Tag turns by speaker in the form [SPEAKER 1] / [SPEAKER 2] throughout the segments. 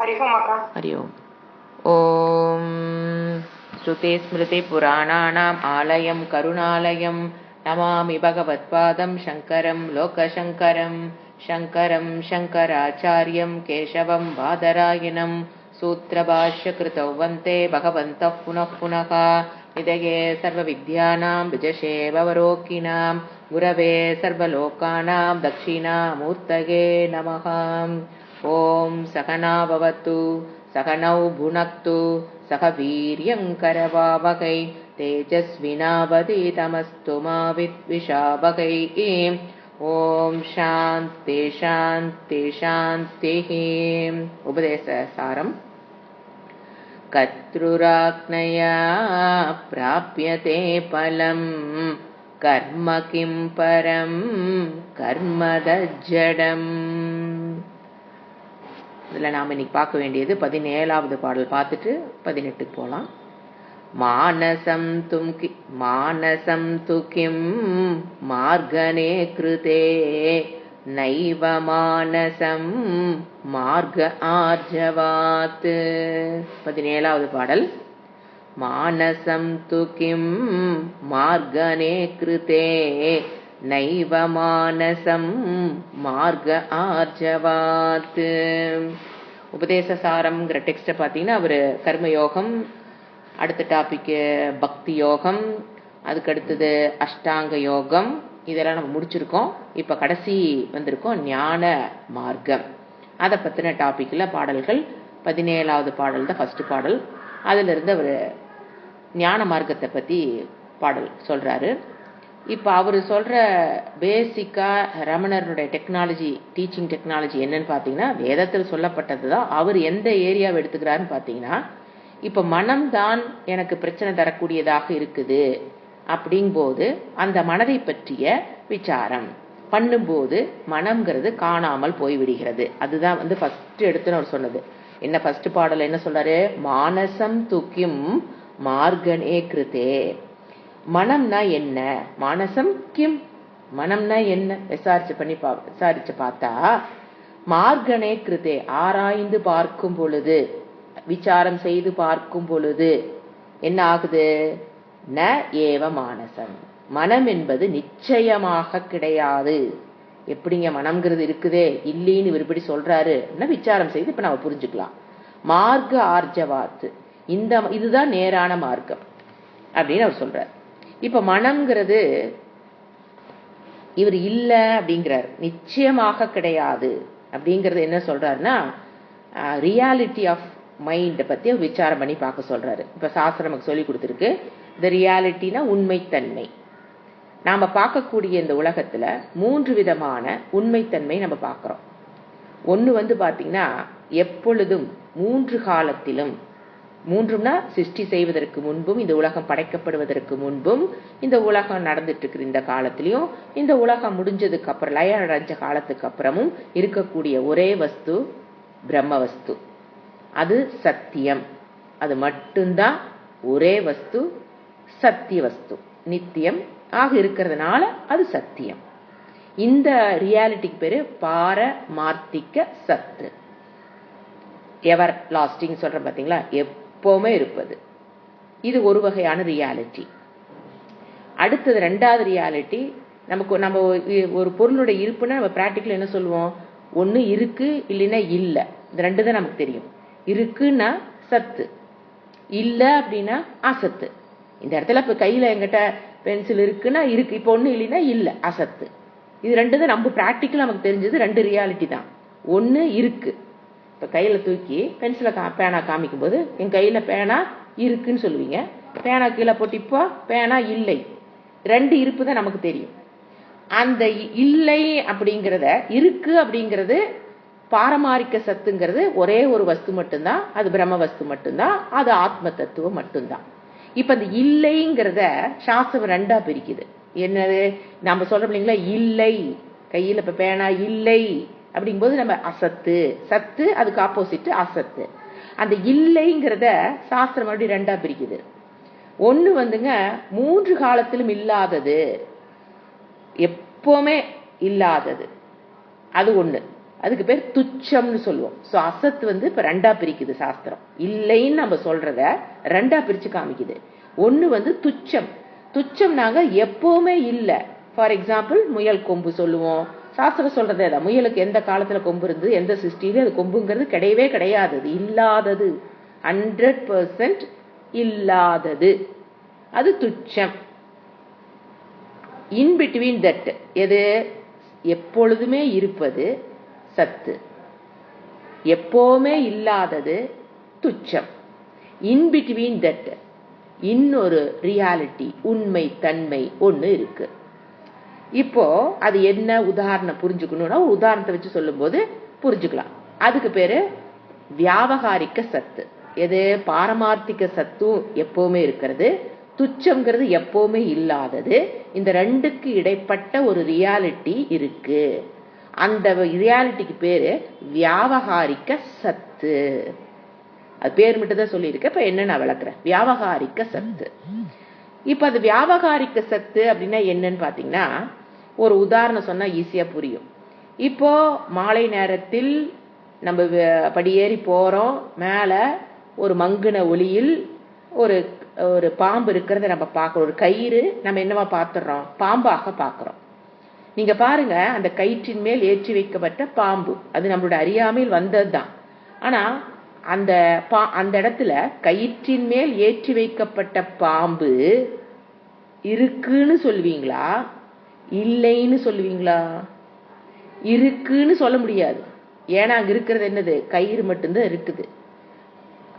[SPEAKER 1] हरि ओम्। ॐ श्रुतिस्मृतिपुराणानाम् आलयं करुणालयं नमामि भगवत्पादं शङ्करं लोकशङ्करं शङ्कराचार्यं केशवं बादरायणं सूत्रभाष्यकृतौ वन्दे भगवन्तः पुनः पुनः निधये सर्वविद्यानां विजशे भवरोगिणां गुरवे सर्वलोकानां दक्षिणामूर्तये नमः। ॐ सहना भवतु सहनौ भुनक्तु सह वीर्यं करवावहै तेजस्विनावधीतमस्तु मा विद्विषावहै। ॐ शान्ति शान्ति शान्तिः। उपदेशसारम्। कर्तृराज्ञया प्राप्यते फलं कर्म किं परं कर्म தஜ்ஜடம். இதில் நாம் இன்னைக்கு பார்க்க வேண்டியது 17வது பாடல் பார்த்துட்டு 18க்கு போகலாம். மானசம் துக்கிம் மார்கனே கிருதே நைவ மானசம் மார்க ஆர்ஜவாத். 17வது பாடல். மானசம் துக்கிம் மார்கனே கிருதே நைவ மானசம் மார்க ஆர்ஜவாத். உபதேசசாரம்ங்கிற டெக்ஸ்ட்டை பார்த்தீங்கன்னா அவர் கர்மயோகம், அடுத்த டாபிக்கு பக்தி யோகம், அதுக்கு அடுத்தது அஷ்டாங்க யோகம், இதெல்லாம் நம்ம முடிச்சிருக்கோம். இப்போ கடைசி வந்திருக்கோம் ஞான மார்க்கம். அதை பற்றின டாப்பிக்கில் பாடல்கள். 17வது பாடல் தான் ஃபர்ஸ்ட் பாடல். அதிலிருந்து அவர் ஞான மார்க்கத்தை பற்றி பாடல் சொல்கிறாரு. இப்போ அவர் சொல்கிற பேசிக்காக ரமணருடைய டெக்னாலஜி, டீச்சிங் டெக்னாலஜி என்னன்னு பார்த்தீங்கன்னா, வேதத்தில் சொல்லப்பட்டது தான். அவர் எந்த ஏரியாவை எடுத்துக்கிறாருன்னு பார்த்தீங்கன்னா, இப்போ மனம்தான் எனக்கு பிரச்சனை தரக்கூடியதாக இருக்குது அப்படிங்கும்போது அந்த மனதை பற்றிய விசாரம் பண்ணும்போது மனம்ங்கிறது காணாமல் போய்விடுகிறது. அதுதான் ஃபர்ஸ்ட் எடுத்துன்னு அவர் சொன்னது. என்ன ஃபர்ஸ்ட் பாடல் என்ன சொல்றாரு? மானசம் துக்கிம் மார்கனே கிருதே. மனம்னா என்ன? மானசம் கிம், மனம்னா என்ன விசாரிச்சு பார்த்தா, மார்கனே கிருதே ஆராய்ந்து பார்க்கும் பொழுது, விசாரம் செய்து பார்க்கும் பொழுது என்ன ஆகுது? ந ஏவ மானசம், மனம் என்பது நிச்சயமாக கிடையாது. எப்படிங்க மனம்ங்கிறது இருக்குதே இல்லைன்னு விருப்படி சொல்றாரு? விசாரம் செய்து இப்ப நம்ம புரிஞ்சுக்கலாம். மார்க்க ஆர்ஜவாத்து, இதுதான் நேரான மார்க்கம் அப்படின்னு அவர் சொல்றார். இப்ப மனம்ங்கிறது இவர் இல்ல அப்படிங்கிறார், நிச்சயமாக கிடையாது அப்படிங்கறது என்ன சொல்றாருன்னா, ரியாலிட்டி ஆஃப் மைண்ட் பத்தி விசாரம் பண்ணி பார்க்க சொல்றாரு. இப்ப சாஸ்திரம் நமக்கு சொல்லி கொடுத்துருக்கு. இந்த ரியாலிட்டினா உண்மைத்தன்மை. நாம பார்க்கக்கூடிய இந்த உலகத்துல 3 விதமான உண்மைத்தன்மை நம்ம பார்க்கிறோம். ஒண்ணு பாத்தீங்கன்னா, எப்பொழுதும் 3 காலத்திலும், 3னா சிருஷ்டி செய்வதற்கு முன்பும், இந்த உலகம் படைக்கப்படுவதற்கு முன்பும், இந்த உலகம் நடந்துட்டு இருக்கிற இந்த காலத்திலையும், இந்த உலகம் முடிஞ்சதுக்கு அப்புறம் லயம் அடைஞ்ச காலத்துக்கு அப்புறமும் இருக்கக்கூடிய ஒரே வஸ்து பிரம்ம வஸ்து. அது சத்தியம். அது மட்டும்தான் ஒரே வஸ்து, சத்திய வஸ்து, நித்தியம் ஆக இருக்கிறதுனால அது சத்தியம். இந்த ரியாலிட்டிக்கு பேரு பாரமார்த்திக சத்து. எவர் லாஸ்டிங் சொல்ற பாத்தீங்களா, எப்பவுமே இருப்பது. இது ஒரு வகையான ரியாலிட்டி. அடுத்தது 2வது ரியாலிட்டி, நம்ம ஒரு பொருளுடைய இருப்புன்னா நம்ம பிராக்டிக்கல் என்ன சொல்லுவோம்? ஒண்ணு இருக்கு, இல்லைன்னா இல்ல. இந்த 2 தான் நமக்கு தெரியும். இருக்குன்னா சத்து, இல்ல அப்படின்னா அசத்து. இந்த இடத்துல இப்ப கையில எங்கிட்ட பென்சில் இருக்குன்னா இருக்கு, இப்ப ஒண்ணு இல்லைன்னா இல்ல, அசத்து. இது 2 தான் நம்ம பிராக்டிக்கல் நமக்கு தெரிஞ்சது. 2 ரியாலிட்டி தான். ஒண்ணு இருக்கு, இப்ப கையில தூக்கி பென்சில பேனா காமிக்கும் போது என் கையில பேனா இருக்குன்னு சொல்லுவீங்க. பேனா கீழே போட்டு இப்போ பேனா இல்லை. 2 இருப்பு தான் நமக்கு தெரியும். அந்த இல்லை அப்படிங்கிறத, இருக்கு அப்படிங்கிறது பாரமாரிக்க சத்துங்கிறது ஒரே ஒரு வஸ்து மட்டும்தான். அது பிரம்ம வஸ்து மட்டும்தான். அது ஆத்ம தத்துவம் மட்டும்தான். இப்ப இந்த இல்லைங்கிறத சாஸ்திரம் 2ஆ பிரிக்குது. என்னது? நம்ம சொல்றோம் இல்லைங்களா, இல்லை, கையில இப்ப பேனா இல்லை அப்படிங்கும்போது நம்ம அசத்து, சத்து அதுக்கு ஆப்போசிட் அசத்து. அந்த இல்லைங்கிறத சாஸ்திரம் மறுபடியும் 2ஆ பிரிக்குது. ஒண்ணு 3 காலத்திலும் இல்லாதது, எப்பவுமே இல்லாதது, அது ஒண்ணு. அதுக்கு பேர் துச்சம்னு சொல்லுவோம். ஸோ அசத் இப்ப ரெண்டா பிரிக்குது சாஸ்திரம். இல்லைன்னு நம்ம சொல்றத ரெண்டா பிரிச்சு காமிக்குது. ஒண்ணு துச்சம். துச்சம்னாங்க எப்பவுமே இல்ல. ஃபார் எக்ஸாம்பிள் முயல் கொம்பு சொல்லுவோம். சாஸ்திரம் சொல்றதே தான். முயலுக்கு எந்த காலத்துல கொம்பு இருந்தது, எந்த சிருஷ்டியிலும் அது கொம்புங்கிறது கிடையவே கிடையாது. இல்லாதது, 100% இல்லாதது, அது துச்சம். இன் பிட்வீன் தட் எது எப்பொழுதுமே இருப்பது சத்து, எப்பவுமே இல்லாதது துச்சம். இன் பிட்வீன் தட் இன்னொரு ரியாலிட்டி, உண்மை தன்மை ஒண்ணு இருக்கு. இப்போ அது என்ன உதாரணம் புரிஞ்சுக்கணும்னா ஒரு உதாரணத்தை வச்சு சொல்லும் போது புரிஞ்சுக்கலாம். அதுக்கு பேரு வியாவகாரிக்க சத்து. எது பாரமார்த்திக சத்தும் எப்பவுமே இருக்கிறது, துச்சம்ங்கிறது எப்பவுமே இல்லாதது. இந்த ரெண்டுக்கு இடைப்பட்ட ஒரு ரியாலிட்டி இருக்கு. அந்த ரியாலிட்டிக்கு பேரு வியாவகாரிக்க சத்து. அது பேர் மட்டும் தான் சொல்லியிருக்கேன். இப்ப என்ன நான் விளக்குறேன். வியாவகாரிக்க சத்து. இப்ப அது வியாவகாரிக்க சத்து அப்படின்னா என்னன்னு பாத்தீங்கன்னா ஒரு உதாரணம் சொன்னா ஈஸியா புரியும். இப்போ மாலை நேரத்தில் நம்ம படியேறி போறோம். மேல ஒரு மங்குன ஒளியில் ஒரு ஒரு பாம்பு இருக்கிறத நம்ம பார்க்கிறோம். ஒரு கயிறு நம்ம என்னவா பார்த்துறோம், பாம்பாக பார்க்கிறோம். நீங்க பாருங்க, அந்த கயிற்றின் மேல் ஏற்றி வைக்கப்பட்ட பாம்பு அது நம்மளோட அறியாமையில் வந்ததுதான். ஆனா அந்த இடத்துல கயிற்றின் மேல் ஏற்றி வைக்கப்பட்ட பாம்பு இருக்குன்னு சொல்லுவீங்களா, இல்லைன்னு சொல்லுவீங்களா? இருக்குன்னு சொல்ல முடியாது. ஏன்னா அங்க இருக்கிறது என்னது, கயிறு மட்டும்தான் இருக்குது.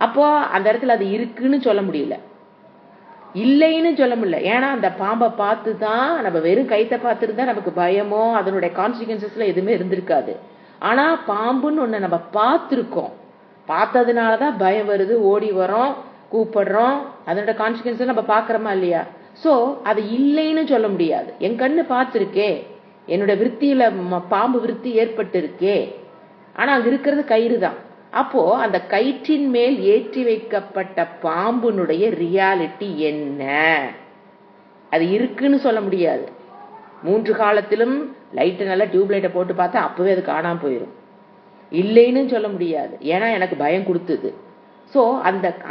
[SPEAKER 1] அப்போ அந்த இடத்துல அது இருக்குன்னு சொல்ல முடியல, இல்லைன்னு சொல்ல முடியல. ஏன்னா அந்த பாம்பை பார்த்து தான், நம்ம வெறும் கைத்தை பார்த்துருந்தா நமக்கு பயமோ அதனுடைய கான்சிக்வன்சஸ்ல எதுவுமே இருந்திருக்காது. ஆனா பாம்புன்னு ஒண்ணு நம்ம பார்த்துருக்கோம், பார்த்ததுனாலதான் பயம் வருது, ஓடி வரோம், கூப்பிடுறோம். அதனோட கான்சிக்வன்ஸ் நம்ம பாக்குறோமா இல்லையா? சோ அது இல்லைன்னு சொல்ல முடியாது. என் கண்ணு பார்த்திருக்கே, என்னோட விருத்தியில பாம்பு விருத்தி ஏற்பட்டு இருக்கே. ஆனா அங்க இருக்கிறது கயிறு தான். அப்போ அந்த கயிற்றின் மேல் ஏற்றி வைக்கப்பட்ட பாம்புனுடைய ரியாலிட்டி என்ன, அது இருக்குன்னு சொல்ல முடியாது. 3 காலத்திலும் லைட்டு நல்லா டியூப் லைட்டை போட்டு பார்த்தா அப்பவே அது காணாம போயிடும். இல்லைன்னு சொல்ல முடியாது, ஏன்னா எனக்கு பயம் கொடுத்தது. சோ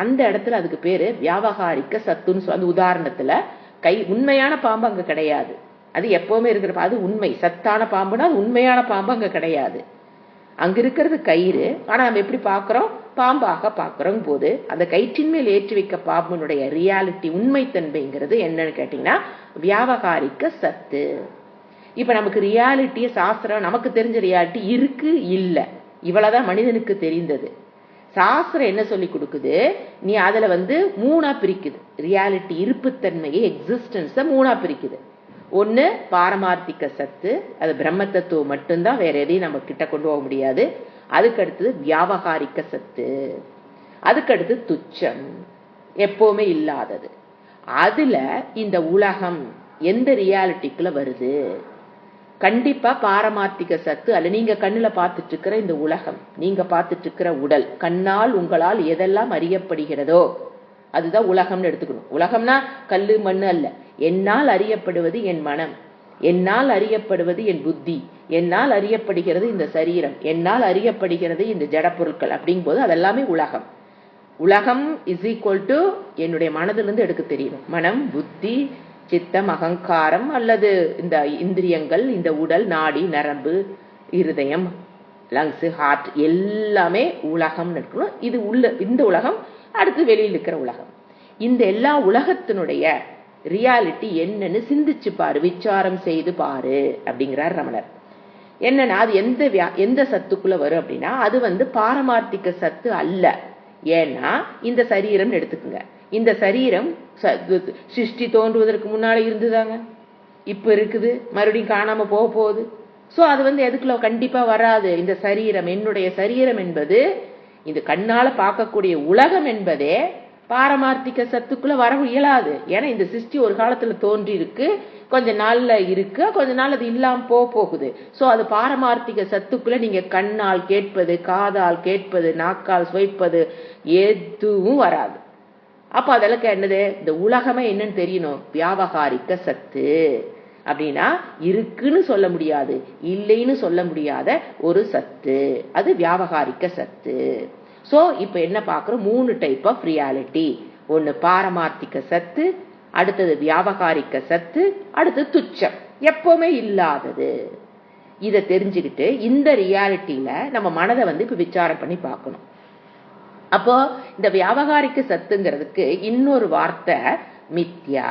[SPEAKER 1] அந்த இடத்துல அதுக்கு பேரு வியாவகாரிக்க சத்துன்னு. அந்த உதாரணத்துல உண்மையான பாம்பு அங்க கிடையாது, அது எப்பவுமே இருக்கிற அது உண்மை. சத்தான பாம்புனா அது உண்மையான பாம்பு அங்க கிடையாது. அங்க இருக்கிறது கயிறு. ஆனா நம்ம எப்படி பாக்குறோம், பாம்பாக பாக்குறோம் போது அந்த கயிற்றின் மேல் ஏற்றி வைக்க பாம்புனுடைய ரியாலிட்டி, உண்மைத்தன்மைங்கிறது என்னன்னு கேட்டீங்கன்னா வியாவகாரிக்க சத்து. இப்ப நமக்கு ரியாலிட்டிய சாஸ்திரம், நமக்கு தெரிஞ்ச ரியாலிட்டி இருக்கு இல்ல, இவ்வளவுதான் மனிதனுக்கு தெரிந்தது. சாஸ்திரம் என்ன சொல்லி கொடுக்குது, நீ அதுல 3ஆ பிரிக்குது. Reality, இருப்புத்தன்மையை, existence 3ஆ பிரிக்குது. ஒண்ணு பாரமார்த்திக சத்து, அது பிரம்ம தத்துவம் மட்டும்தான், வேற எதையும் நம்ம கிட்ட கொண்டு போக முடியாது. அதுக்கு அடுத்தது வியாவகாரிக்க சத்து, அதுக்கு அடுத்து துச்சம், எப்பவுமே இல்லாதது. அதுல இந்த உலகம் எந்த ரியாலிட்டிக்குள்ள வருது, கண்டிப்பா பாரமார்த்திக சத்து அல்ல. நீங்க கண்ணுல பார்த்துட்டு இருக்கிற இந்த உலகம், நீங்க பார்த்துட்டு இருக்கிற உடல், கண்ணால் உங்களால் எதெல்லாம் அறியப்படுகிறதோ அதுதான் உலகம்னு எடுத்துக்கணும். உலகம்னா கல்லு மண்ணு அல்ல. என்னால் அறியப்படுவது என் மனம், என்னால் அறியப்படுவது என் புத்தி, என்னால் அறியப்படுகிறது இந்த சரீரம், என்னால் அறியப்படுகிறது இந்த ஜட பொருட்கள். அப்படிங்கும் போது அதெல்லாமே உலகம். உலகம் இஸ் ஈக்குவல் டு என்னுடைய மனதிலிருந்து எடுக்க தெரியணும். மனம், புத்தி, சித்தம், அகங்காரம் அல்லது இந்த இந்திரியங்கள், இந்த உடல், நாடி, நரம்பு, இருதயம், லங்ஸ், ஹார்ட் எல்லாமே உலகம்னு இருக்கணும். இது இந்த உலகம், அடுத்து வெளியில் இருக்கிற உலகம். இந்த எல்லா உலகத்தினுடைய ரியாலிட்டி என்னன்னு சிந்திச்சு பாரு, விசாரம் செய்து பாரு அப்படிங்கிறார் ரமணர். என்னன்னா அது எந்த சத்துக்குள்ள வரும் அப்படின்னா அது பாரமார்த்திக சத்து அல்ல. ஏன்னா இந்த சரீரம் எடுத்துக்குங்க, இந்த சரீரம் சிருஷ்டி தோன்றுவதற்கு முன்னால இருந்துதாங்க, இப்ப இருக்குது, மறுபடியும் காணாம போக போகுது. சோ அது எதுக்குள்ள கண்டிப்பா வராது. இந்த சரீரம், என்னுடைய சரீரம் என்பது, இந்த கண்ணால பார்க்கக்கூடிய உலகம் என்பதே பாரமார்த்திக சத்துக்குள்ள வர இயலாது. ஏன்னா இந்த சிருஷ்டி ஒரு காலத்துல தோன்றி இருக்கு, கொஞ்ச நாள்ல இருக்கு, கொஞ்ச நாள் அது இல்லாம போகுது. சோ அது பாரமார்த்திக சத்துக்குள்ள நீங்க கண்ணால் கேட்பது, காதால் கேட்பது, நாக்கால் சுவைப்பது எதுவும் வராது. அப்ப அதெல்லாம் என்னது, இந்த உலகமே என்னன்னு தெரியணும், வியாவகாரிக்க சத்து. அப்படின்னா இருக்குன்னு சொல்ல முடியாது, இல்லைன்னு சொல்ல முடியாத ஒரு சத்து, அது வியாவகாரிக்க சத்து. சோ இப்ப என்ன பார்க்கிறோம்? 3 டைப் ஆஃப் ரியாலிட்டி. ஒன்னு பாரமார்த்திக சத்து, அடுத்தது வியாவகாரிக்க சத்து, அடுத்தது துச்சம், எப்பவுமே இல்லாதது. இதை தெரிஞ்சுக்கிட்டு இந்த ரியாலிட்டியில நம்ம மனதை இப்ப விசாரம் பண்ணி பார்க்கணும். அப்போ இந்த வியாவகாரிக்க சத்துங்கிறதுக்கு இன்னொரு வார்த்தை மித்யா.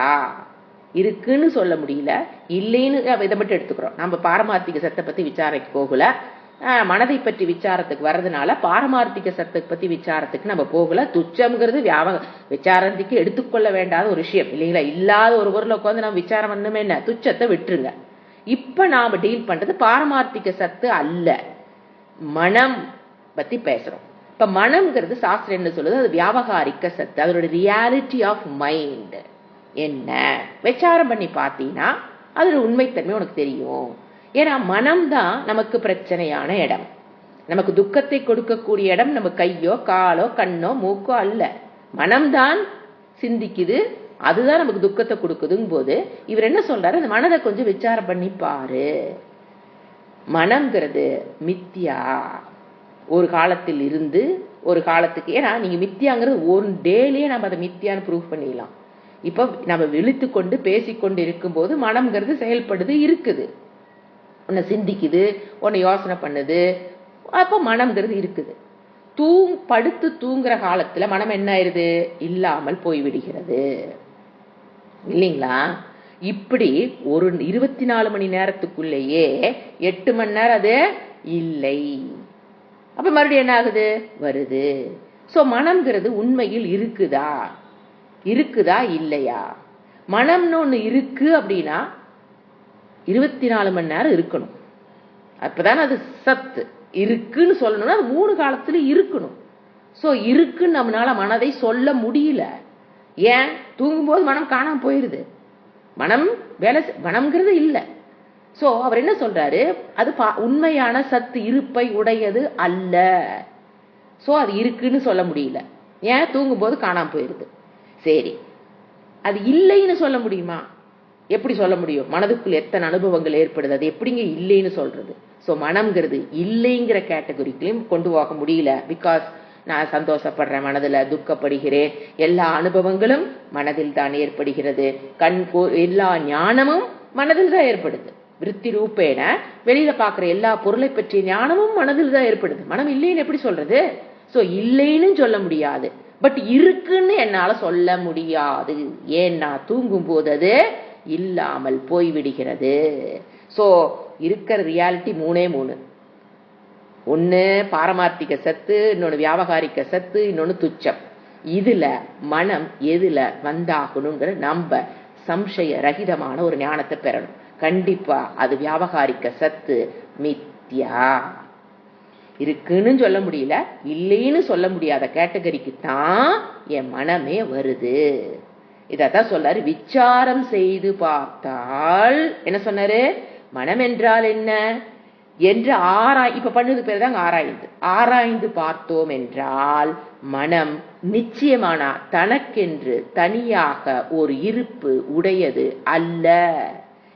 [SPEAKER 1] இருக்குன்னு சொல்ல முடியல, இல்லைன்னு இதை மட்டும் எடுத்துக்கிறோம். நம்ம பாரமார்த்திக சத்தை பத்தி விசாரிக்க போகல, மனதை பற்றி விசாரத்துக்கு வர்றதுனால பாரமார்த்திக சத்தை பத்தி விசாரத்துக்கு நம்ம போகல. துச்சம்ங்கிறது விசாரத்துக்கு எடுத்துக்கொள்ள வேண்டாத ஒரு விஷயம் இல்லைங்களா? இல்லாத ஒரு பொருளை உட்காந்து நம்ம விசாரம் பண்ணுமே, என்ன துச்சத்தை விட்டுருங்க. இப்ப நாம டீல் பண்றது பாரமார்த்திக சத்து அல்ல, மனம் பத்தி பேசுறோம். இப்ப மனம்ங்கிறது சாஸ்திரம் என்ன சொல்லுது? அது வியாவகாரிக்க சத்து, அதோட ரியாலிட்டி ஆஃப் மைண்ட் என்ன விசாரம் பண்ணி பார்த்தீங்கன்னா அதோட உண்மைத்தன்மை உனக்கு தெரியும். ஏன்னா மனம்தான் நமக்கு பிரச்சனையான இடம், நமக்கு துக்கத்தை கொடுக்கக்கூடிய இடம் நம்ம கையோ காலோ கண்ணோ மூக்கோ அல்ல, மனம்தான் சிந்திக்குது, அதுதான் நமக்கு துக்கத்தை கொடுக்குதுங்க போது இவர் என்ன சொல்றாரு? அந்த மனதை கொஞ்சம் விசாரம் பண்ணி பாரு. மனம்ங்கிறது மித்யா, ஒரு காலத்தில் இருந்து ஒரு காலத்துக்கு. ஏன்னா நீங்க மித்தியாங்கிறது ஒரு டேலயே நம்ம அதை மித்தியான்னு ப்ரூவ் பண்ணிடலாம். இப்ப நம்ம விழித்து கொண்டு பேசிக்கொண்டு இருக்கும் போது மனம்ங்கிறது செயல்படுது, இருக்குது, உன்னை சிந்திக்குது, உன்னை யோசனை பண்ணுது, அப்ப மனம்ங்கிறது இருக்குது. படுத்து தூங்குற காலத்துல மனம் என்ன ஆயிருது? இல்லாமல் போய்விடுகிறது இல்லைங்களா? இப்படி ஒரு 24 மணி நேரத்துக்குள்ளேயே 8 மணி நேரம் அது இல்லை, அப்ப மறுபடியும் என்ன ஆகுது? வருது. சோ மனம்ங்கிறது உண்மையில் இருக்குதா இல்லையா? மனம்னு ஒண்ணு இருக்கு அப்படின்னா 24 மணி நேரம் இருக்கணும், அப்பதான் அது சத்து. இருக்குன்னு சொல்லணும்னா அது 3 காலத்துல இருக்கணும். சோ இருக்குன்னு நம்மளால மனதை சொல்ல முடியல. ஏன்? தூங்கும்போது மனம் காணாம போயிருது, மனம்ங்கிறது இல்ல. சோ அவர் என்ன சொல்றாரு? அது உண்மையான சத்து இருப்பை உடையது அல்ல. சோ அது இருக்குன்னு சொல்ல முடியல. ஏன்? தூங்கும்போது காணாம போயிருது. சரி, அது இல்லைன்னு சொல்ல முடியுமா? எப்படி சொல்ல முடியும்? மனதுக்குள் எத்தனை அனுபவங்கள் ஏற்படுது, அது எப்படிங்க இல்லைன்னு சொல்றது? சோ மனம்ங்கிறது இல்லைங்கிற கேட்டகரிக்குலையும் கொண்டு போக முடியல. பிகாஸ் நான் சந்தோஷப்படுறேன், மனதுல துக்கப்படுகிறேன், எல்லா அனுபவங்களும் மனதில் தான் ஏற்படுகிறது. எல்லா ஞானமும் மனதில் தான் ஏற்படுது. விருத்தி ரூபேன வெளியில பாக்குற எல்லா பொருளை பற்றிய ஞானமும் மனதில் தான் ஏற்படுது. மனம் இல்லைன்னு எப்படி சொல்றது? சோ இல்லைன்னு சொல்ல முடியாது, பட் இருக்குன்னு என்னால சொல்ல முடியாது. ஏன்னா தூங்கும் போது அது இல்லாமல் போய்விடுகிறது. சோ இருக்கிற ரியாலிட்டி 3. ஒன்னு பாரமார்த்திக சத்து, இன்னொன்னு வியாவகாரிக்க சத்து, இன்னொன்னு துச்சம். இதுல மனம் எதுல வந்தாகணுங்கிற நம்ம சம்சய ரகிதமான ஒரு ஞானத்தை பெறணும். கண்டிப்பா அது வியாவகாரிக்க சத்து மித்யா. இருக்குன்னு சொல்ல முடியல, இல்லைன்னு சொல்ல முடியாத கேட்டகரிக்கு தான் என் மனமே வருது. இதத்தான் சொல்லாரு, விசாரம் செய்து பார்த்தால். என்ன சொன்னாரு? மனம் என்றால் என்ன என்று இப்ப பண்ணது பேர் தான் ஆராய்ந்து பார்த்தோம் என்றால் மனம் நிச்சயமான தனக்கென்று தனியாக ஒரு இருப்பு உடையது அல்ல.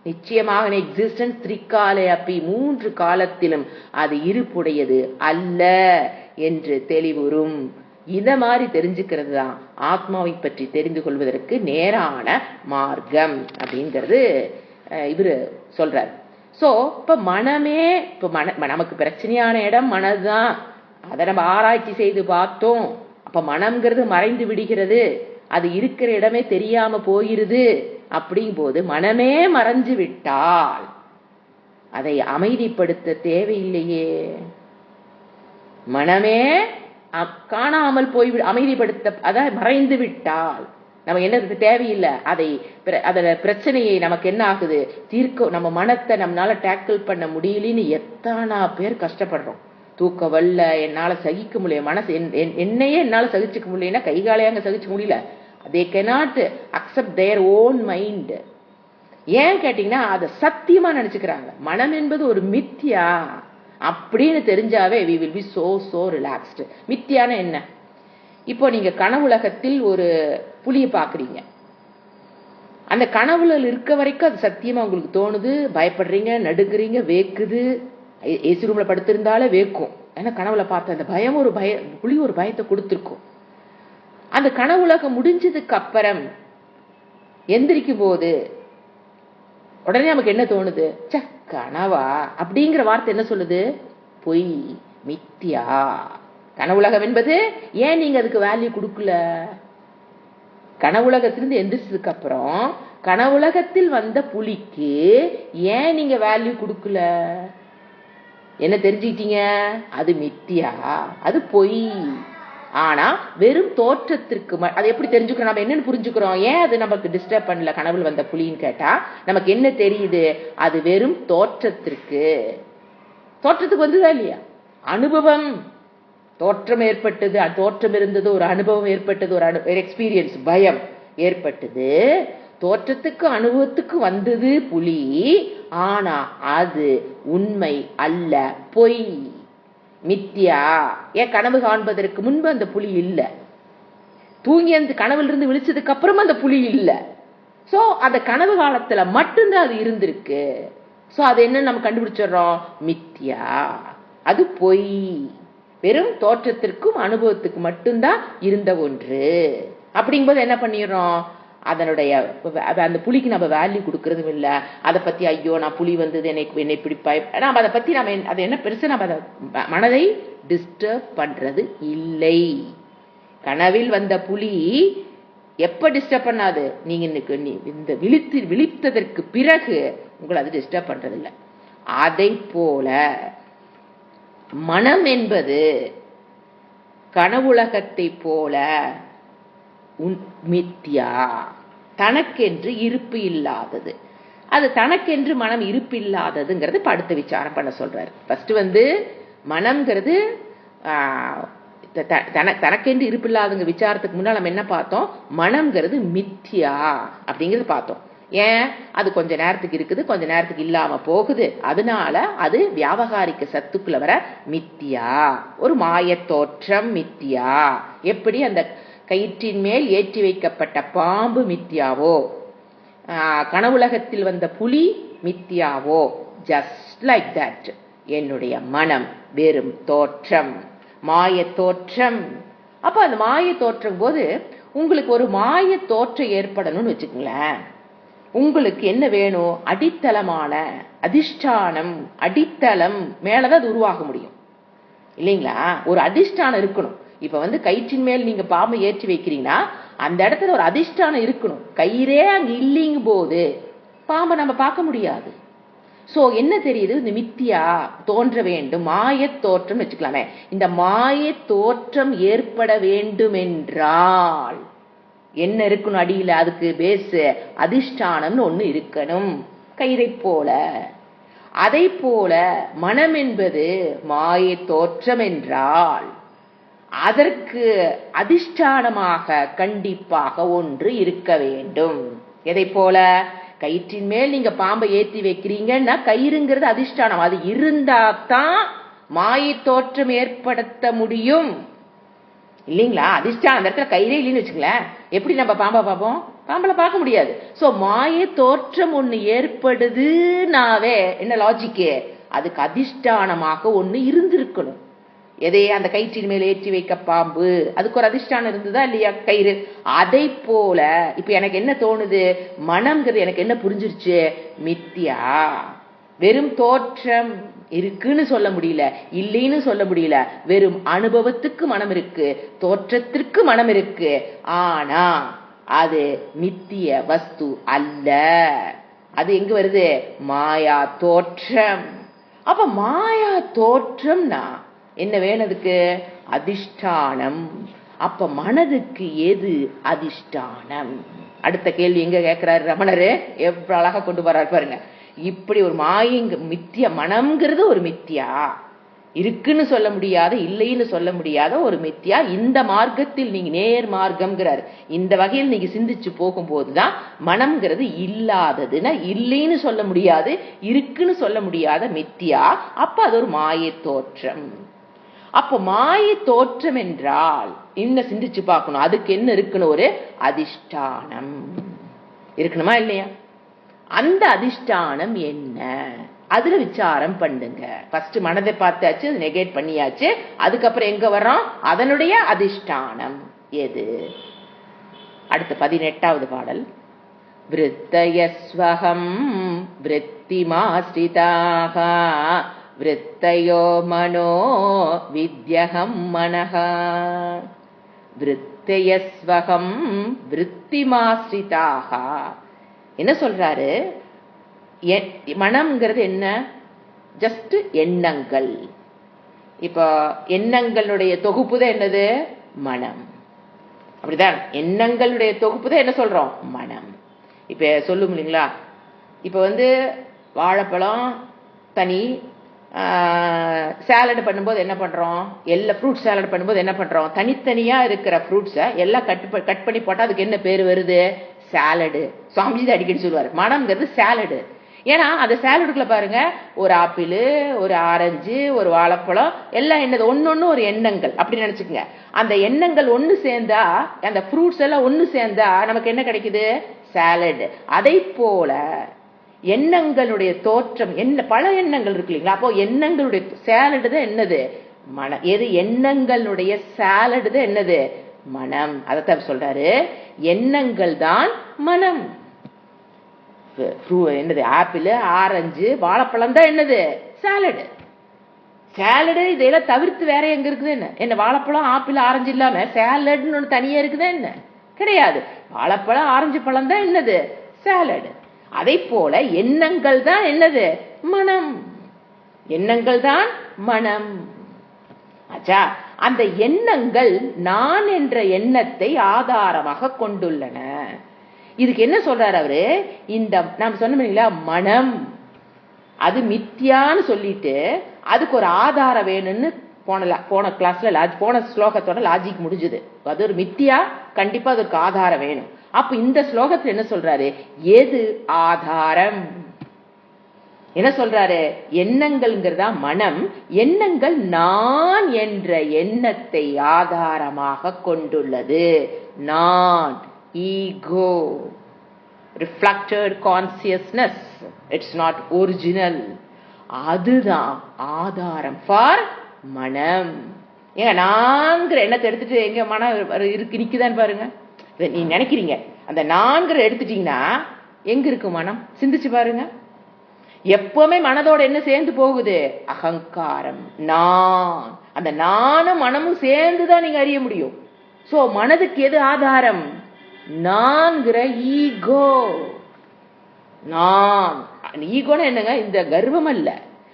[SPEAKER 1] நிச்சயமாக எக்ஸிஸ்டன்ஸ் திரிகாலே அப்பி 3 காலத்திலும் அது இருப்புடையது அல்ல என்று தெளிவுறும். இத மாதிரி தெரிஞ்சுக்கிறது தான் ஆத்மாவை பற்றி தெரிந்து கொள்வதற்கு நேரான மார்க்கம் அப்படிங்கிறது இவரு சொல்றாரு. சோ இப்ப மனமே நமக்கு பிரச்சனையான இடம் மனதுதான். அதை நம்ம ஆராய்ச்சி செய்து பார்த்தோம். அப்ப மனம்ங்கிறது மறைந்து விடுகிறது, அது இருக்கிற இடமே தெரியாம போயிருது. அப்படிங்கும் போது மனமே மறைஞ்சு விட்டால் அதை அமைதிப்படுத்த தேவையில்லையே. மனமே காணாமல் போய் அமைதிப்படுத்த, அதாவது மறைந்து விட்டால் நம்ம என்ன தேவையில்லை. அதோட பிரச்சனையை நமக்கு என்ன ஆகுது? தீர்க்க நம்ம மனத்தை நம்மளால டேக்கிள் பண்ண முடியலன்னு எத்தனை பேர் கஷ்டப்படுறோம். தூக்க வல்ல, என்னால சகிக்க முடியல, மனசு என்னையே என்னால சகிச்சுக்க முடியலன்னா கைகாலையாங்க சகிச்சுக்க முடியல. they cannot accept their own mind. ஏன் கேட்டீங்கன்னா அதை சத்தியமா நினைச்சுக்கிறாங்க. மனம் என்பது ஒரு மித்யா அப்படின்னு தெரிஞ்சாவே we will be so relaxed. மித்யான என்ன? இப்போ நீங்க கனவுலகத்தில் ஒரு புலியை பாக்குறீங்க, அந்த கனவுல இருக்க வரைக்கும் அது சத்தியமா உங்களுக்கு தோணுது, பயப்படுறீங்க, நடுக்குறீங்க, வேக்குது. ஏசி ரூம்ல படுத்திருந்தாலே வேக்கும். ஏன்னா கனவுல பார்த்த அந்த பயம் புலி ஒரு பயத்தை கொடுத்துருக்கும். அந்த கனவுலகம் முடிஞ்சதுக்கு அப்புறம் எந்திரிக்கும் போது உடனே நமக்கு என்ன தோணுது? கனவா அப்படிங்கிற வார்த்தை என்ன சொல்லுது? பொய், மித்தியா. கனவுலகம் என்பது ஏன் நீங்க அதுக்கு வேல்யூ கொடுக்கல? கனவுலகத்திலிருந்து எந்திரிச்சதுக்கு அப்புறம் கனவுலகத்தில் வந்த புலிக்கு ஏன் நீங்க வேல்யூ கொடுக்கல? என்ன தெரிஞ்சுக்கிட்டீங்க? அது மித்தியா, அது பொய். ஆனா வெறும் தோற்றத்திற்கு அதை எப்படி தெரிஞ்சுக்கிறோம்? நம்ம என்னன்னு புரிஞ்சுக்கிறோம்? ஏன் அது நமக்கு டிஸ்டர்ப் பண்ணல கனவுல வந்த புலின்னு கேட்டா நமக்கு என்ன தெரியுது? அது வெறும் தோற்றத்திற்கு வந்ததா இல்லையா? அனுபவம், தோற்றம் ஏற்பட்டது, தோற்றம் இருந்தது, ஒரு அனுபவம் ஏற்பட்டது, ஒரு எக்ஸ்பீரியன்ஸ், பயம் ஏற்பட்டது. தோற்றத்துக்கு அனுபவத்துக்கு வந்தது புலி. ஆனா அது உண்மை அல்ல, பொய், மித்தியா. ஏன் கனவு காண்பதற்கு முன்பு அந்த புலி இல்ல, தூங்கி அந்த கனவுல இருந்து விழிச்சதுக்கு அப்புறம் அந்த புலி இல்ல. சோ அந்த கனவு காலத்துல மட்டும்தான் அது இருந்திருக்கு. சோ அது என்ன நம்ம கண்டுபிடிச்சிடறோம்? மித்தியா, அது பொய், வெறும் தோற்றத்திற்கும் அனுபவத்துக்கு மட்டும்தான் இருந்த ஒன்று. அப்படிங்கும்போது என்ன பண்ணிடுறோம்? அதனுடைய அந்த புலிக்கு நம்ம வேல்யூ கொடுக்கறதும் இல்லை. அதை பத்தி ஐயோ நான் புலி வந்தது என்னை பிடிப்பாய், நம்ம அதை பத்தி நம்ம அதை என்ன பெருசா நம்ம மனதை டிஸ்டர்ப் பண்றது இல்லை. கனவில் வந்த புலி எப்ப டிஸ்டர்ப் பண்ணாது? நீங்க இந்த விழித்ததற்கு பிறகு உங்களை அது டிஸ்டர்ப் பண்றது இல்லை. அதை போல மனம் என்பது கனவுலகத்தை போல மித்யா, தனக்கென்று இருப்பு இல்லாதது. அது தனக்கென்று மனம் இருப்பு இல்லாததுங்கிறது அடுத்த விசாரம் பண்ண சொல்றாரு. ஃபர்ஸ்ட் மனம்ங்கிறது தனக்கென்று இருப்பு இல்லாதுங்க விசாரத்துக்கு முன்னால் நம்ம என்ன பார்த்தோம்? மனம்ங்கிறது மித்யா அப்படிங்கிறது பார்த்தோம். ஏன்? அது கொஞ்ச நேரத்துக்கு இருக்குது, கொஞ்ச நேரத்துக்கு இல்லாம போகுது. அதனால அது வியாபகாரிக்க சத்துக்குள்ள வர மித்தியா, ஒரு மாய தோற்றம் மித்தியா. எப்படி அந்த கயிற்றின் மேல் ஏற்றி வைக்கப்பட்ட பாம்பு மித்தியாவோ, கனவுலகத்தில் வந்த புலி மித்தியாவோ, ஜஸ்ட் லைக் தட் என்னுடைய மனம் வெறும் தோற்றம், மாய தோற்றம். அப்ப அந்த மாய தோற்றம் போது உங்களுக்கு ஒரு மாய தோற்றம் ஏற்படணும்னு வச்சுக்கோங்களேன். உங்களுக்கு என்ன வேணும்? அடித்தளமான அதிஷ்டானம், அடித்தளம் மேலதான் அது உருவாக முடியும் இல்லைங்களா? ஒரு அதிஷ்டானம் இருக்கணும். இப்ப கயிற்றின் மேல் நீங்க பாம்பை ஏற்றி வைக்கிறீங்கன்னா அந்த இடத்துல ஒரு அதிஷ்டானம் இருக்கணும். கயிறே அங்க இல்லைங்கும் போது பாம்பை நம்ம பார்க்க முடியாது. சோ என்ன தெரியுது? இந்த மித்தியா தோன்ற வேண்டும், மாய தோற்றம் வச்சுக்கலாமே. இந்த மாய தோற்றம் ஏற்பட வேண்டும் என்றால் என்ன இருக்கணும்? அடியில அதுக்கு பேஸ் அதிஷ்டானம்னு ஒண்ணு இருக்கணும், கயிறை போல. அதை போல மனம் என்பது மாய தோற்றம் என்றால் அதற்கு அதிஷ்டானமாக கண்டிப்பாக ஒன்று இருக்க வேண்டும். எதை போல? கயிற்றின் மேல் நீங்க பாம்பை ஏற்றி வைக்கிறீங்கன்னா கயிறுங்கிறது அதிஷ்டானம், அது இருந்தாதான் மாய தோற்றம் ஏற்படுத்த முடியும் இல்லைங்களா? அதிஷ்டானம் அந்த இடத்துல கயிறே இல்லைன்னு வச்சுங்களேன், எப்படி நம்ம பாம்பை பார்ப்போம்? பாம்பளை பார்க்க முடியாது. சோ மாய தோற்றம் ஒண்ணு ஏற்படுதுனாவே என்ன லாஜிக்கு? அதுக்கு அதிஷ்டானமாக ஒண்ணு இருந்திருக்கணும். எதே அந்த கயிற்றின் மேல் ஏற்றி வைக்க பாம்பு, அதுக்கு ஒரு அதிஷ்டானம் இருந்ததா இல்லையா? கயிறு. அதை போல இப்ப எனக்கு என்ன தோணுது? மனம்ங்கிறது எனக்கு என்ன புரிஞ்சிருச்சு? மித்தியா, வெறும் தோற்றம். இருக்குன்னு சொல்ல முடியல, இல்லைன்னு சொல்ல முடியல. வெறும் அனுபவத்துக்கு மனம் இருக்கு, தோற்றத்திற்கு மனம் இருக்கு. ஆனா அது மித்திய வஸ்து அல்ல. அது எங்க வருது? மாயா தோற்றம். அப்ப மாயா தோற்றம்னா என்ன வேணுதுக்கு? அதிஷ்டானம். அப்ப மனதுக்கு எது அதிஷ்டானம்? அடுத்த கேள்வி எங்க கேட்கிறாரு ரமணரு, எவ்வளவு அழகா கொண்டு வர்றாரு பாருங்க. இப்படி ஒரு மாயிங்க மித்தியா, மனம்ங்கிறது ஒரு மித்தியா, இருக்குன்னு சொல்ல முடியாத, இல்லைன்னு சொல்ல முடியாத ஒரு மித்தியா. இந்த மார்க்கத்தில் நீங்க நேர் மார்க்கம்ங்கிறாரு, இந்த வகையில் நீங்க சிந்திச்சு போகும்போதுதான் மனம்ங்கிறது இல்லாததுன்னா இல்லைன்னு சொல்ல முடியாது, இருக்குன்னு சொல்ல முடியாத மித்தியா. அப்ப அது ஒரு மாய தோற்றம். அப்ப மாய தோற்றம் என்றால் இன்னும் சிந்திச்சு பார்க்கணும், அதுக்கு என்ன இருக்குன்னு? ஒரு அதிஷ்டானம். இருக்கணுமா இல்லையா? அந்த அதிஷ்டானம் என்ன, அதுல விசாரம் பண்ணுங்க. ஃபர்ஸ்ட் மனதை பார்த்தாச்சு, அது நெகேட் பண்ணியாச்சு. அதுக்கப்புறம் எங்க வர்றோம்? அதனுடைய அதிஷ்டானம் எது? அடுத்த 18வது பாடல். விருத்தயஸ்வகம் விருத்திமாஸ்ரிதாக விருத்தயோ மனோ வித்யகம் மனஹ. விருத்தயஸ்வகம் விருத்திமாஸ்ரிதாக. என்ன சொல்றாரு? மனம்ங்கிறது என்ன? ஜஸ்ட் எண்ணங்கள். இப்போ எண்ணங்களுடைய தொகுப்பு தான் என்னது? மனம். அப்படிதான், எண்ணங்களுடைய தொகுப்பு தான் என்ன சொல்றோம்? மனம். இப்ப சொல்லும் இல்லைங்களா, இப்ப வாழைப்பழம் தனி, சாலட் பண்ணும்போது என்ன பண்றோம்? எல்லா ஃப்ரூட் சாலட் பண்ணும்போது என்ன பண்றோம்? தனித்தனியா இருக்கிற ஃப்ரூட்ஸை எல்லாம் கட் பண்ணி போட்டா அதுக்கு என்ன பேர் வருது? சாலடு. சுவாமிஜி அடிக்கடி சொல்லுவாரு, மனம்ங்கிறது சாலடு. ஏன்னா அந்த சாலடுக்குள்ள பாருங்க, ஒரு ஆப்பிள், ஒரு ஆரஞ்சு, ஒரு வாழைப்பழம், எல்லாம் என்னது? ஒன்னொன்னு ஒரு எண்ணங்கள். அப்படி நினைச்சுக்கோங்க. அந்த எண்ணங்கள் ஒண்ணு சேர்ந்தா, அந்த ஃப்ரூட்ஸ் எல்லாம் ஒண்ணு சேர்ந்தா நமக்கு என்ன கிடைக்குது? சாலட். அதை போல எண்ணங்களுடைய தோற்றம் என்ன, பல எண்ணங்கள் இருக்கு இல்லைங்களா? அப்போ எண்ணங்களுடைய சாலடு தான் என்னது? மனம். எது? எண்ணங்களுடைய சாலடு தான் என்னது? மனம். அதைத்தான் சொல்றாரு, எண்ணங்கள் தான் மனம். என்னது? ஆப்பிள், ஆரஞ்சு, வாழைப்பழம் தான் என்னது? சாலடு. சாலடு இதெல்லாம் தவிர்த்து வேற எங்க இருக்குது? என்ன வாழைப்பழம், ஆப்பிள், ஆரஞ்சு இல்லாம சாலட்னு ஒண்ணு தனியா இருக்குதா? என்ன கிடையாது. வாழைப்பழம், ஆரஞ்சு பழம் தான் என்னது? சாலடு. அதை போல எண்ணங்கள் தான் என்னது? மனம். எண்ணங்கள் தான் மனம். ஆச்சா? அந்த எண்ணங்கள் நான் என்ற எண்ணத்தை ஆதாரமாக கொண்டுள்ளன. இதுக்கு என்ன சொல்றாரு அவரு? இந்த நாம சொன்னோம்ல, மனம் அது மித்தியான்னு சொல்லிட்டு அதுக்கு ஒரு ஆதாரம் வேணும்னு போன கிளாஸ்ல போன ஸ்லோகத்தோட லாஜிக் முடிஞ்சது. அது ஒரு மித்தியா, கண்டிப்பா அதுக்கு ஆதாரம் வேணும். அப்ப இந்த ஸ்லோகத்துல என்ன சொல்றாரு? எது ஆதாரம்? என்ன சொல்றாரு? எண்ணங்கள்ங்கிறதா மனம். எண்ணங்கள் நான் என்ற எண்ணத்தை ஆதாரமாக கொண்டுள்ளது. நான், ego, reflected consciousness, it's not original. அதுதான் ஆதாரம் ஃபார் மனம். ஏங்க நான்கிற எண்ணத்தை எடுத்துட்டு எங்க மனம் இருக்கு நிக்குதான் பாருங்க. நீ நினைக்கிறீங்க அந்த நான்கிற எடுத்துட்டீங்கன்னா எங்க இருக்கு மனம்? சிந்திச்சு பாருங்க. எப்பவுமே மனதோட என்ன சேர்ந்து போகுது? அகங்காரம், நான். அந்த நானும் மனமும் சேர்ந்துதான் நீங்க அறிய முடியும். சோ மனதுக்கு எது ஆதாரம்? நான்கிற ஈகோ. நான். ஈகோன்னு என்னங்க? இந்த கர்வம் அல்ல,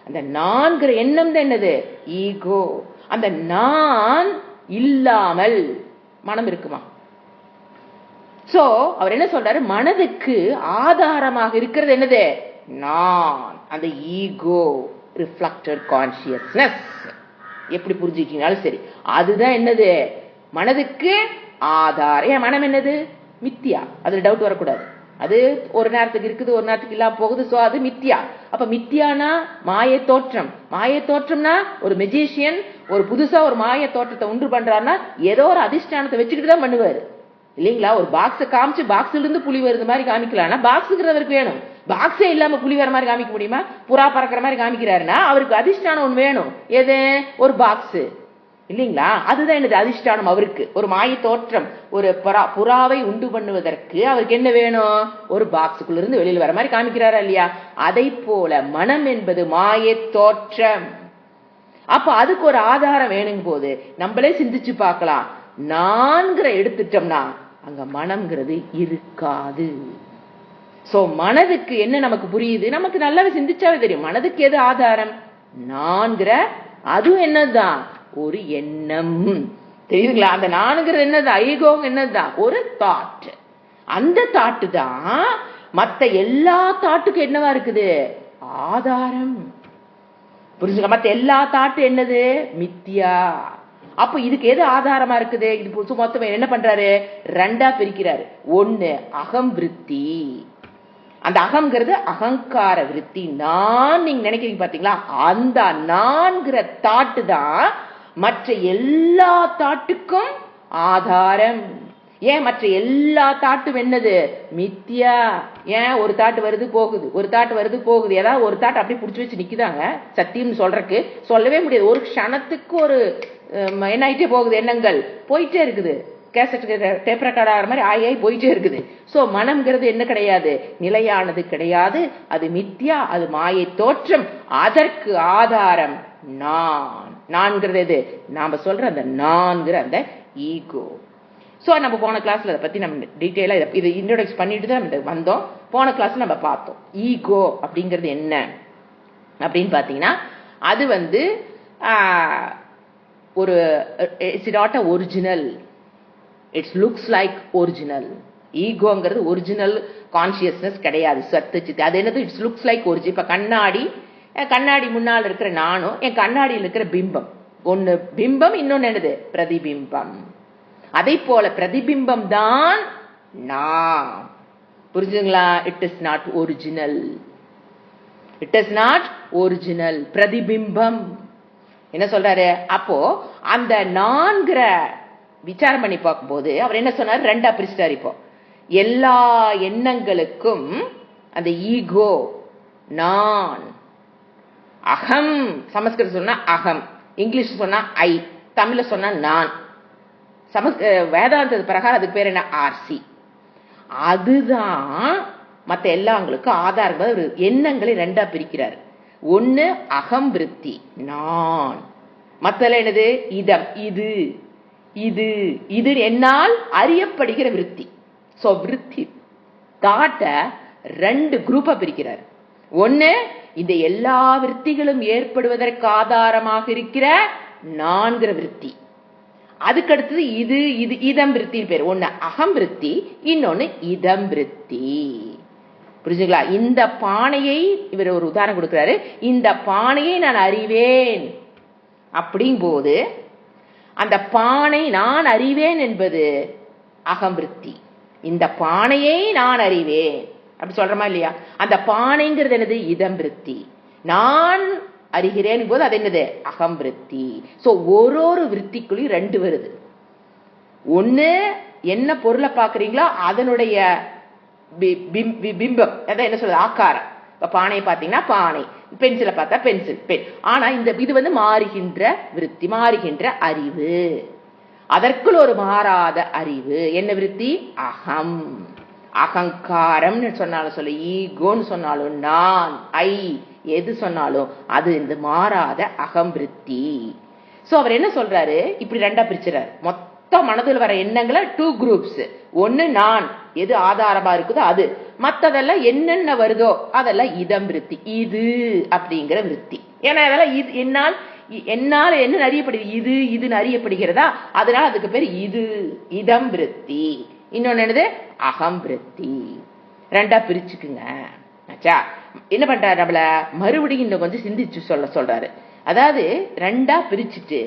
[SPEAKER 1] அந்த நான்கிற எண்ணம் தான் என்னது? ஈகோ. அந்த நான் இல்லாமல் மனம் இருக்குமா? சோ அவர் என்ன சொல்றாரு? மனதுக்கு ஆதாரமாக இருக்கிறது என்னது? நான், அந்த ஈகோ, ரிஃப்ளெக்டட் கான்சியஸ்னஸ். எப்படி புரிஞ்சுக்கிட்டீங்கனாலும் சரி, அதுதான் என்னது? மனதுக்கு ஆதாரம். ஏன் மனம் என்னது? மித்தியா. அதுல டவுட் வரக்கூடாது. அது ஒரு நேரத்துக்கு இருக்குது, ஒரு நேரத்துக்கு இல்லாம போகுது. சோ அது மித்தியா. அப்ப மித்தியானா மாய தோற்றம். மாய தோற்றம்னா ஒரு மெஜிஷியன் ஒரு புதுசா ஒரு மாய தோற்றத்தை உண்டு பண்றாருன்னா ஏதோ ஒரு அதிஷ்டானத்தை வச்சுக்கிட்டு தான் பண்ணுவாரு இல்லீங்களா? ஒரு பாக்ஸை காமிச்சு பாக்ஸ்ல இருந்து புலி வருது மாதிரி காமிக்கலாம்னா பாக்ஸுங்கிறவருக்கு வேணும். பாக்ஸே இல்லாம புலி வர மாதிரி காமிக்க முடியுமா? புறா பறக்கிற மாதிரி காமிக்கிறாருன்னா அவருக்கு அதிஷ்டானம் ஒண்ணு வேணும். எது? ஒரு பாக்ஸ் இல்லீங்களா? அதுதான் என்னது? அதிஷ்டானம். அவருக்கு ஒரு மாய தோற்றம், ஒரு புறாவை உண்டு பண்ணுவதற்கு அவருக்கு என்ன வேணும்? ஒரு பாக்ஸுக்குள்ள இருந்து வெளியில் வர மாதிரி காமிக்கிறாரா இல்லையா? அதை போல மனம் என்பது மாய தோற்றம். அப்ப அதுக்கு ஒரு ஆதாரம் வேணும் போது நம்மளே சிந்திச்சு பார்க்கலாம். நான்கிற எடுத்துட்டோம்னா அங்க மனம்ங்கிறது இருக்காது. சோ மனதுக்கு என்ன நமக்கு புரியுது? நமக்கு நல்லாவே சிந்திச்சாவே தெரியும். மனதுக்கு எது ஆதாரம்? நான்கிற, அதுவும் என்னதுதான்? ஒரு எண்ணம். தெரியுதுங்களா? அந்த நான்கிறது என்னதான்? ஈகோங்க என்னதுதான்? ஒரு தாட். அந்த தாட்டு தான் மத்த எல்லா தாட்டுக்கும் என்னவா இருக்குது? ஆதாரம். புரிஞ்சுங்க? மத்த எல்லா தாட்டு என்னது? மித்தியா. அப்ப இதுக்கு எது ஆதாரமா இருக்குது? இது மொத்தம் என்ன பண்றாரு? ரெண்டா பிரிக்கிறாரு. ஒண்ணு அகம் விருத்தி. அந்த அகம்ங்கிறது அகங்கார விருத்தி. நான் நீங்க நினைக்கிறீங்க பாத்தீங்களா? அந்த நான்கிற தாட்டு தான் மற்ற எல்லா தாட்டுக்கும் ஆதாரம். ஏன் மற்ற எல்லா தாட்டும் என்னது? மித்யா. ஏன் ஒரு தாட்டு வருது போகுது, ஒரு தாட்டு வருது போகுது, ஏதாவது ஒரு தாட்டு அப்படி பிடிச்சி வச்சு நிக்குதாங்க சத்தியம் சொல்றதுக்கு சொல்லவே முடியாது. ஒரு க்ஷணத்துக்கு ஒரு என்ன ஆயிட்டே போகுது, எண்ணங்கள் போயிட்டே இருக்குது. கேசட் டேப் ரெக்கார்ட் ஆகிற மாதிரி ஆகி போயிட்டே இருக்குது. சோ மனம்ங்கிறது என்ன கிடையாது? நிலையானது கிடையாது. அது மித்யா, அது மாயை தோற்றம். அதற்கு ஆதாரம் நான். நான்கிறது எது? நாம சொல்ற அந்த நான்கிற அந்த ஈகோ. சோ நம்ம போன கிளாஸ்ல அதை பத்தி நம்ம டீட்டெயிலா இது இன்ட்ரோடக்ஸ் பண்ணிட்டு தான் நம்ம வந்தோம். போன கிளாஸ்ல நம்ம பார்த்தோம் ஈகோ அப்படிங்கிறது என்ன அப்படின்னு பாத்தீங்கன்னா, அது ஒரு it's not a original, it's looks like original. ஈகோங்கிறது ஒரிஜினல் கான்சியஸ்னஸ் கிடையாது, சத்து சித்து. அது என்னது? It's looks like original. இப்ப கண்ணாடி முன்னால் இருக்கிற நானும் என் கண்ணாடியில் இருக்கிற பிம்பம் ஒன்னு பிம்பம், இன்னொன்னு என்னது? பிரதிபிம்பம். அதை போல பிரதிபிம்பம் தான் நான். புரிஞ்சுங்களா? It is not original, it is not original. பிரதிபிம்பம். என்ன சொல்றாரு? அப்போ அந்த நான்கிற விசாரம் பண்ணி பார்க்கும்போது அவர் என்ன சொன்னார்? ரெண்டா பிரிச்சிட்டார். இப்போ எல்லா எண்ணங்களுக்கும் அந்த ஈகோ, நான், அகம். சமஸ்கிருதம் சொன்னா அகம், இங்கிலீஷ் சொன்னா ஐ, தமிழ்ல சொன்னா நான். வேதாந்த பிரகாரம் அதுக்கு பேர் என்ன? ஆர்சி. அதுதான் மற்ற எல்லாங்களுக்கும் ஆதாரம். எண்ணங்களை ரெண்டா பிரிக்கிறார். ஒன்னு அகம் விருத்தி, நான். மத்தல என்னது? இதம், இது இது இது என்னால் அறியப்படுகிற விருத்தி. சோ விருத்தி தாட்ட ரெண்டு குரூப்பா பிரிக்கிறார். ஒன்னு இந்த எல்லா விருத்திகளும் ஏற்படுவதற்கு ஆதாரமாக இருக்கிற நான்கிற விருத்தி. அதுக்கு அடுத்தது இது இது இதம் விருத்தி பேர். ஒன்னு அகம் விருத்தி, இன்னொன்னு இதம் விருத்தி. புரிஞ்சுங்களா? இந்த பானையை இவர் ஒரு உதாரணம் கொடுக்கிறாரு. இந்த பானையை நான் அறிவேன் அப்படிங்கும் போது அந்த பானை நான் அறிவேன் என்பது அகம் விருத்தி. இந்த பானையை நான் அறிவேன் அப்படி சொல்றமா இல்லையா? அந்த பானைங்கிறது என்னது? இதம் விருத்தி. நான் அறிகிறேன் போது அது என்னது? அகம் விருத்தி. சோ ஒரு விருத்திக்குள்ளேயும் ரெண்டு வருது. ஒன்னு என்ன பொருளை பாக்குறீங்களோ அதனுடைய பிம்பம், அதான் என்ன சொல்றது? ஆக்காரம். இப்ப பானையை பாத்தீங்கன்னா பானை, பென்சிலை பார்த்தா பென்சில், பென். ஆனா இது மாறுகின்ற விருத்தி, மாறுகின்ற அறிவு. அதற்குள் ஒரு மாறாத அறிவு. என்ன விருத்தி? அகம். அகங்காரம் சொன்னாலும் சொல்ல, ஈகோன்னு சொன்னாலும், நான், ஐ, எது சொன்னாலும் அது இந்த மாறாத அகம் விருத்தி. சோ அவர் என்ன சொல்றாரு? இப்படி ரெண்டா பிரிச்சுறாரு. மொத்த மனதில் வர எண்ணங்களை 2 குரூப்ஸ். ஒன்னு நான், எது ஆதாரமா இருக்குதோ அது. மத்ததெல்லாம் என்னென்ன வருதோ அதெல்லாம் இதம் விருத்தி, இது அப்படிங்கிற விருத்தி. ஏன்னா அதெல்லாம் என்னால என்ன அறியப்படுது? இது இதுன்னு அறியப்படுகிறதா? அதனால அதுக்கு பேர் இது இதம் விருத்தி. இன்னொன்னு என்னது? அகம் விருத்தி. ரெண்டா பிரிச்சுக்குங்க. என்ன பண்றாரு? நம்மள மறுபடியும் இன்னும் கொஞ்சம் சிந்திச்சு சொல்றாரு. அதாவது ரெண்டா பிரிச்சுட்டு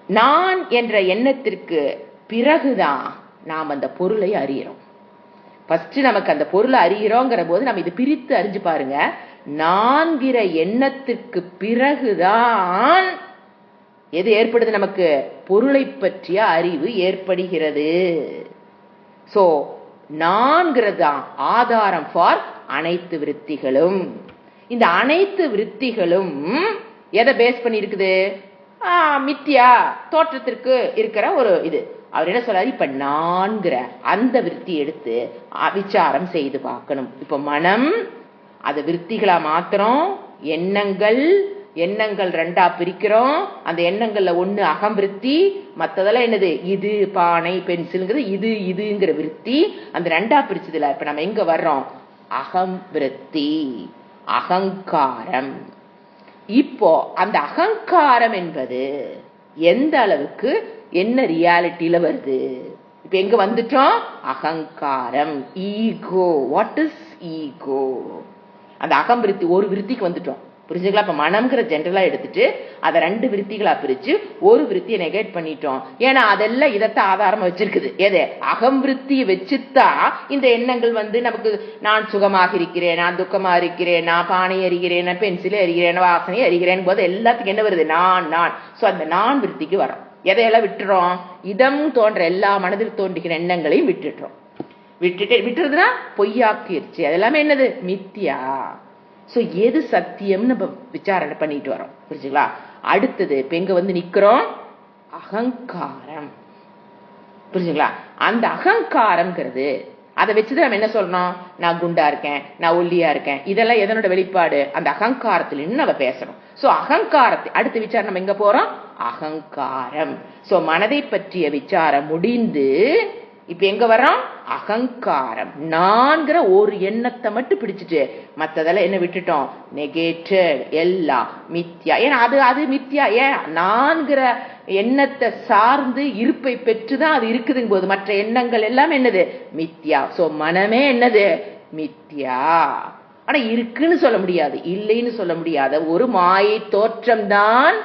[SPEAKER 1] நான் என்ற எண்ணத்திற்கு பிறகுதான் நாம் அந்த பொருளை அறிகிறோம். ஃபர்ஸ்ட் நமக்கு அந்த பொருளை அறிகிறோங்கிற போது நம்ம இது பிரித்து அறிஞ்சு பாருங்க. நான்கிற எண்ணத்திற்கு பிறகுதான் எது ஏற்படுது? நமக்கு பொருளை பற்றிய அறிவு ஏற்படுகிறது. சோ நான்கிறதா ஆதாரம் ஃபார் அனைத்து விருத்திகளும். இந்த அனைத்து விருத்திகளும் எதை பேஸ் பண்ணி இருக்குது? மித்யா தோற்றத்திற்கு இருக்கிற ஒரு இது. அவர் என்ன சொல்றாரு? இப்ப நான்கிற அந்த விருத்தி எடுத்து விசாரம் செய்து பார்க்கணும். இப்ப மனம் அது விருத்திகளா மாத்திரம். எண்ணங்கள் ரெண்டா பிரிக்கிறோம். அந்த எண்ணங்கள்ல ஒண்ணு அகம் விருத்தி, மத்ததெல்லாம் என்னது? இது பானை, பென்சில்ங்கிறது இது இதுங்கிற விருத்தி. அந்த ரெண்டா பிரிச்சதுல இப்ப நம்ம எங்க வர்றோம்? அகம் விருத்தி, அகங்காரம். இப்போ அந்த அகங்காரம் என்பது எந்த அளவுக்கு என்ன ரியாலிட்டியில வருது? இப்ப எங்க வந்துட்டோம்? அகங்காரம், ஈகோ. What is ego? அந்த அகம் விருத்தி ஒரு விருத்திக்கு வந்துட்டோம். புரிஞ்சுங்களா? இப்ப மனம்ங்கிற ஜென்ரலா எடுத்துட்டு அதை 2 விருத்திகளா பிரிச்சு ஒரு விருத்தியை நெகேட் பண்ணிட்டோம். ஏன்னா அதெல்லாம் இதத்தான் ஆதாரமா வச்சிருக்குது. எது? அகம் விருத்தியை வச்சுதான் இந்த எண்ணங்கள் நமக்கு நான் சுகமாக இருக்கிறேன், நான் துக்கமா இருக்கிறேன், நான் பானை அறிகிறேன், பென்சிலை அறிகிறேன், வாசனை அறிகிறேன் போது எல்லாத்துக்கும் என்ன வருது? நான். சோ அந்த நான் விருத்திக்கு வரோம். எதையெல்லாம் விட்டுறோம்? இதம் தோன்ற எல்லா மனதில் தோன்றுகிற எண்ணங்களையும் விட்டுறதுன்னா பொய்யாக்கிருச்சு. அதெல்லாமே என்னது? மித்தியா. சோ எது சத்தியம்னு நம்ம விசாரணை பண்ணிட்டு வரோம். புரிஞ்சுங்களா? அடுத்தது இப்ப எங்க வந்து நிக்கிறோம்? அகங்காரம். புரிஞ்சுங்களா? அந்த அகங்காரம்ங்கிறது அதை வச்சுதான் நம்ம என்ன சொல்லணும்? நான் குண்டா இருக்கேன், நான் ஒல்லியா இருக்கேன், இதெல்லாம் எதனோட வெளிப்பாடு? அந்த அகங்காரத்துல நம்ம பேசணும். சோ அகங்காரத்தை அடுத்த விசாரம் நம்ம எங்க போறோம்? அகங்காரம். சோ மனதை பற்றிய விசாரம் முடிந்து இப்ப எங்க வர்றோம்? அகங்காரம். நான்கிற ஒரு எண்ணத்தை மட்டும் பிடிச்சிட்டு மத்ததெல்லாம் என்ன விட்டுட்டோம்? நெகேட்டட், எல்லாம் மித்யா. ஏன்னா அது மித்யா. ஏன்? நான்கிற எண்ணத்தை சார்ந்து இருப்பை பெற்றுதான் அது இருக்குதுங்க போது மற்ற எண்ணங்கள் எல்லாம் என்னது? மித்யா. சோ மனமே என்னது? மித்யா. ஆனா இருக்குன்னு சொல்ல முடியாது, இல்லைன்னு சொல்ல முடியாத ஒரு மாயை தோற்றம் தான்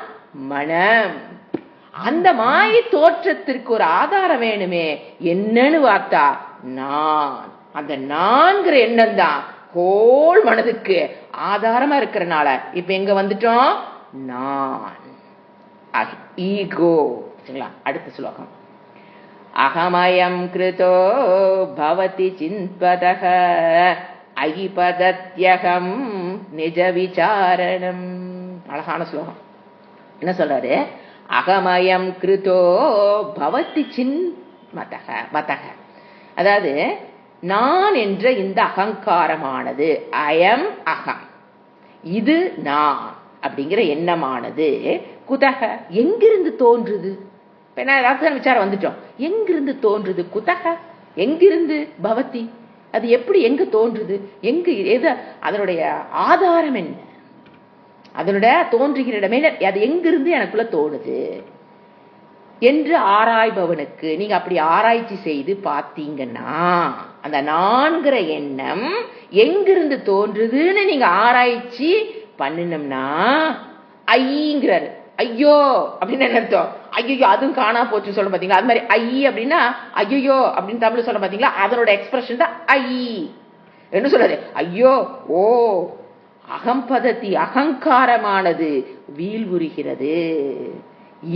[SPEAKER 1] மனம். அந்த மாயை தோற்றத்திற்கு ஒரு ஆதாரம் வேணுமே. என்னன்னு பார்த்தா நான். அந்த நான்கிற எண்ணம் தான் ஹோல் மனதுக்கு ஆதாரமா இருக்கிறனால இப்ப எங்க வந்துட்டோம்? நான், ஈகோ. அடுத்த ஸ்லோகம். அகமயம் கிருதோ பவதி சிந்த்வதஹ அகிபதத்யகம் நிஜ விசாரணம். அழகான ஸ்லோகம். என்ன சொல்றாரு? அகமயம் கிருதோ பவதி சின்மதக. அதாவது நான் என்ற இந்த அகங்காரமானது, அயம் அகம், இது நான் அப்படிங்கிற எண்ணமானது குதக எங்கிருந்து தோன்றுது? விசாரம் வந்துட்டோம். எங்கிருந்து தோன்றுது? குதக எங்கிருந்து? பவதி அது எப்படி எங்க தோன்றுது? எங்கு எது? அதனுடைய ஆதாரம் என்ன? அதனுடைய தோன்றுகிற இடமே அது எங்கிருந்து எனக்குள்ள தோணுது என்று ஆராய்பவனுக்கு நீங்க அப்படி ஆராய்ச்சி செய்து பார்த்தீங்கன்னா அந்த நான்கிற எண்ணம் எங்கிருந்து தோன்றுதுன்னு நீங்க ஆராய்ச்சி பண்ணினோம்னா ஐங்கிறாரு. ஐயோ அப்படின்னு என்ன அர்த்தம்? ஐயோ அதுவும் காணா போச்சு சொல்ல பாத்தீங்களா? அது மாதிரி ஐ அப்படின்னா ஐயோ அப்படின்னு தமிழ் சொல்ல பாத்தீங்களா? அதனோட எக்ஸ்பிரஷன் தான் ஐ. என்ன சொல்றது? ஐயோ, ஓ, அகம்பதத்தி அகங்காரமானது வீழ்வுறுகிறது.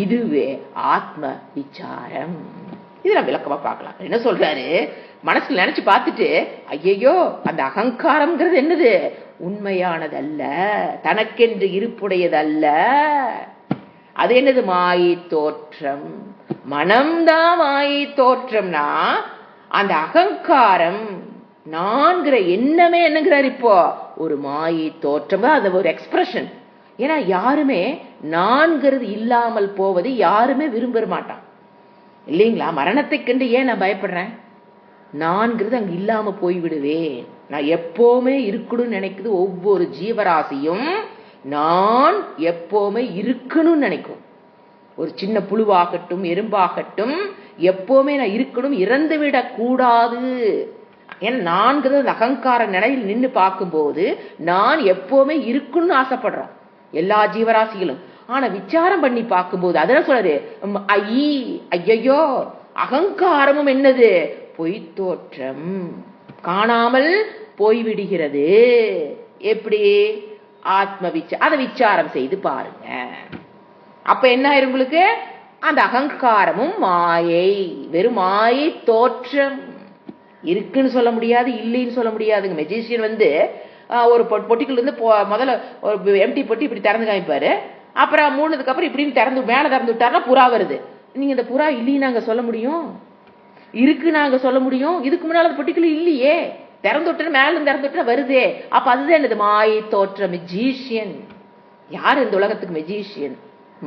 [SPEAKER 1] இதுவே ஆத்ம விசாரம். இது நம்ம விளக்கமா பார்க்கலாம். என்ன சொல்றாரு? மனசுல நினைச்சு பார்த்துட்டு ஐயோ அந்த அகங்காரம்ங்கிறது என்னது? உண்மையானது அல்ல, தனக்கென்று இருப்புடையது அல்ல. அது என்னது? மாயை தோற்றம். மனம்தான் மாயை தோற்றம்னா அந்த அகங்காரம் நான்கிற எண்ணமே என்னங்கிறார்? இப்போ ஒரு மாயை தோற்றம் தான், அது ஒரு எக்ஸ்பிரஷன். ஏன்னா யாருமே நான்கிறது இல்லாமல் போவது யாருமே விரும்ப மாட்டான் இல்லைங்களா? மரணத்தை கண்டு ஏன் நான் பயப்படுறேன்? நான்கிறது அங்க இல்லாம போய்விடுவேன். நான் எப்பவுமே இருக்கணும்னு நினைக்குது ஒவ்வொரு ஜீவராசியும். நான் எப்பவுமே இருக்கணும்னு நினைக்கும். ஒரு சின்ன புழுவாகட்டும் எறும்பாகட்டும் எப்பவுமே நான் இருக்கணும், இறந்து விடக் கூடாது. ஏன்னா நான்கிறது அகங்கார நிலையில் நின்று பார்க்கும்போது நான் எப்பவுமே இருக்குன்னு ஆசைப்படுறோம் எல்லா ஜீவராசிகளும். ஆனா விசாரம் பண்ணி பார்க்கும்போது அதெல்லாம் சொல்றாரு, ஐயோ அகங்காரமும் என்னது? பொய் தோற்றம், காணாமல் போய்விடுகிறது. எப்படி? ஆத்ம அதை விசாரம் செய்து பாருங்க. அப்ப என்ன ஆயிரும் உங்களுக்கு? அந்த அகங்காரமும் மாயை, வெறும் மாயை தோற்றம். இருக்குன்னு சொல்ல முடியாது, இல்லைன்னு சொல்ல முடியாதுங்க. மெஜிஷியன் வந்து ஒரு பொட்டிக்குள்ள இருந்து முதல்ல ஒரு எம்டி பொட்டி இப்படி திறந்து காமிப்பாரு. அப்புறம் மூணுதுக்கு அப்புறம் இப்படின்னு திறந்து மேல திறந்து விட்டாருன்னா புறா வருது. நீங்க இந்த புறா இல்லைன்னு நாங்க சொல்ல முடியும்? இருக்கு நாங்க சொல்ல முடியும்? இதுக்கு முன்னால அந்த பொட்டிக்குள்ள இல்லையே, திறந்து விட்டு மேல இருந்து திறந்து விட்டு வருதே. அப்ப அதுதான் என்னது? மாயை தோற்ற மெஜிஷியன். யார் இந்த உலகத்துக்கு மெஜிஷியன்?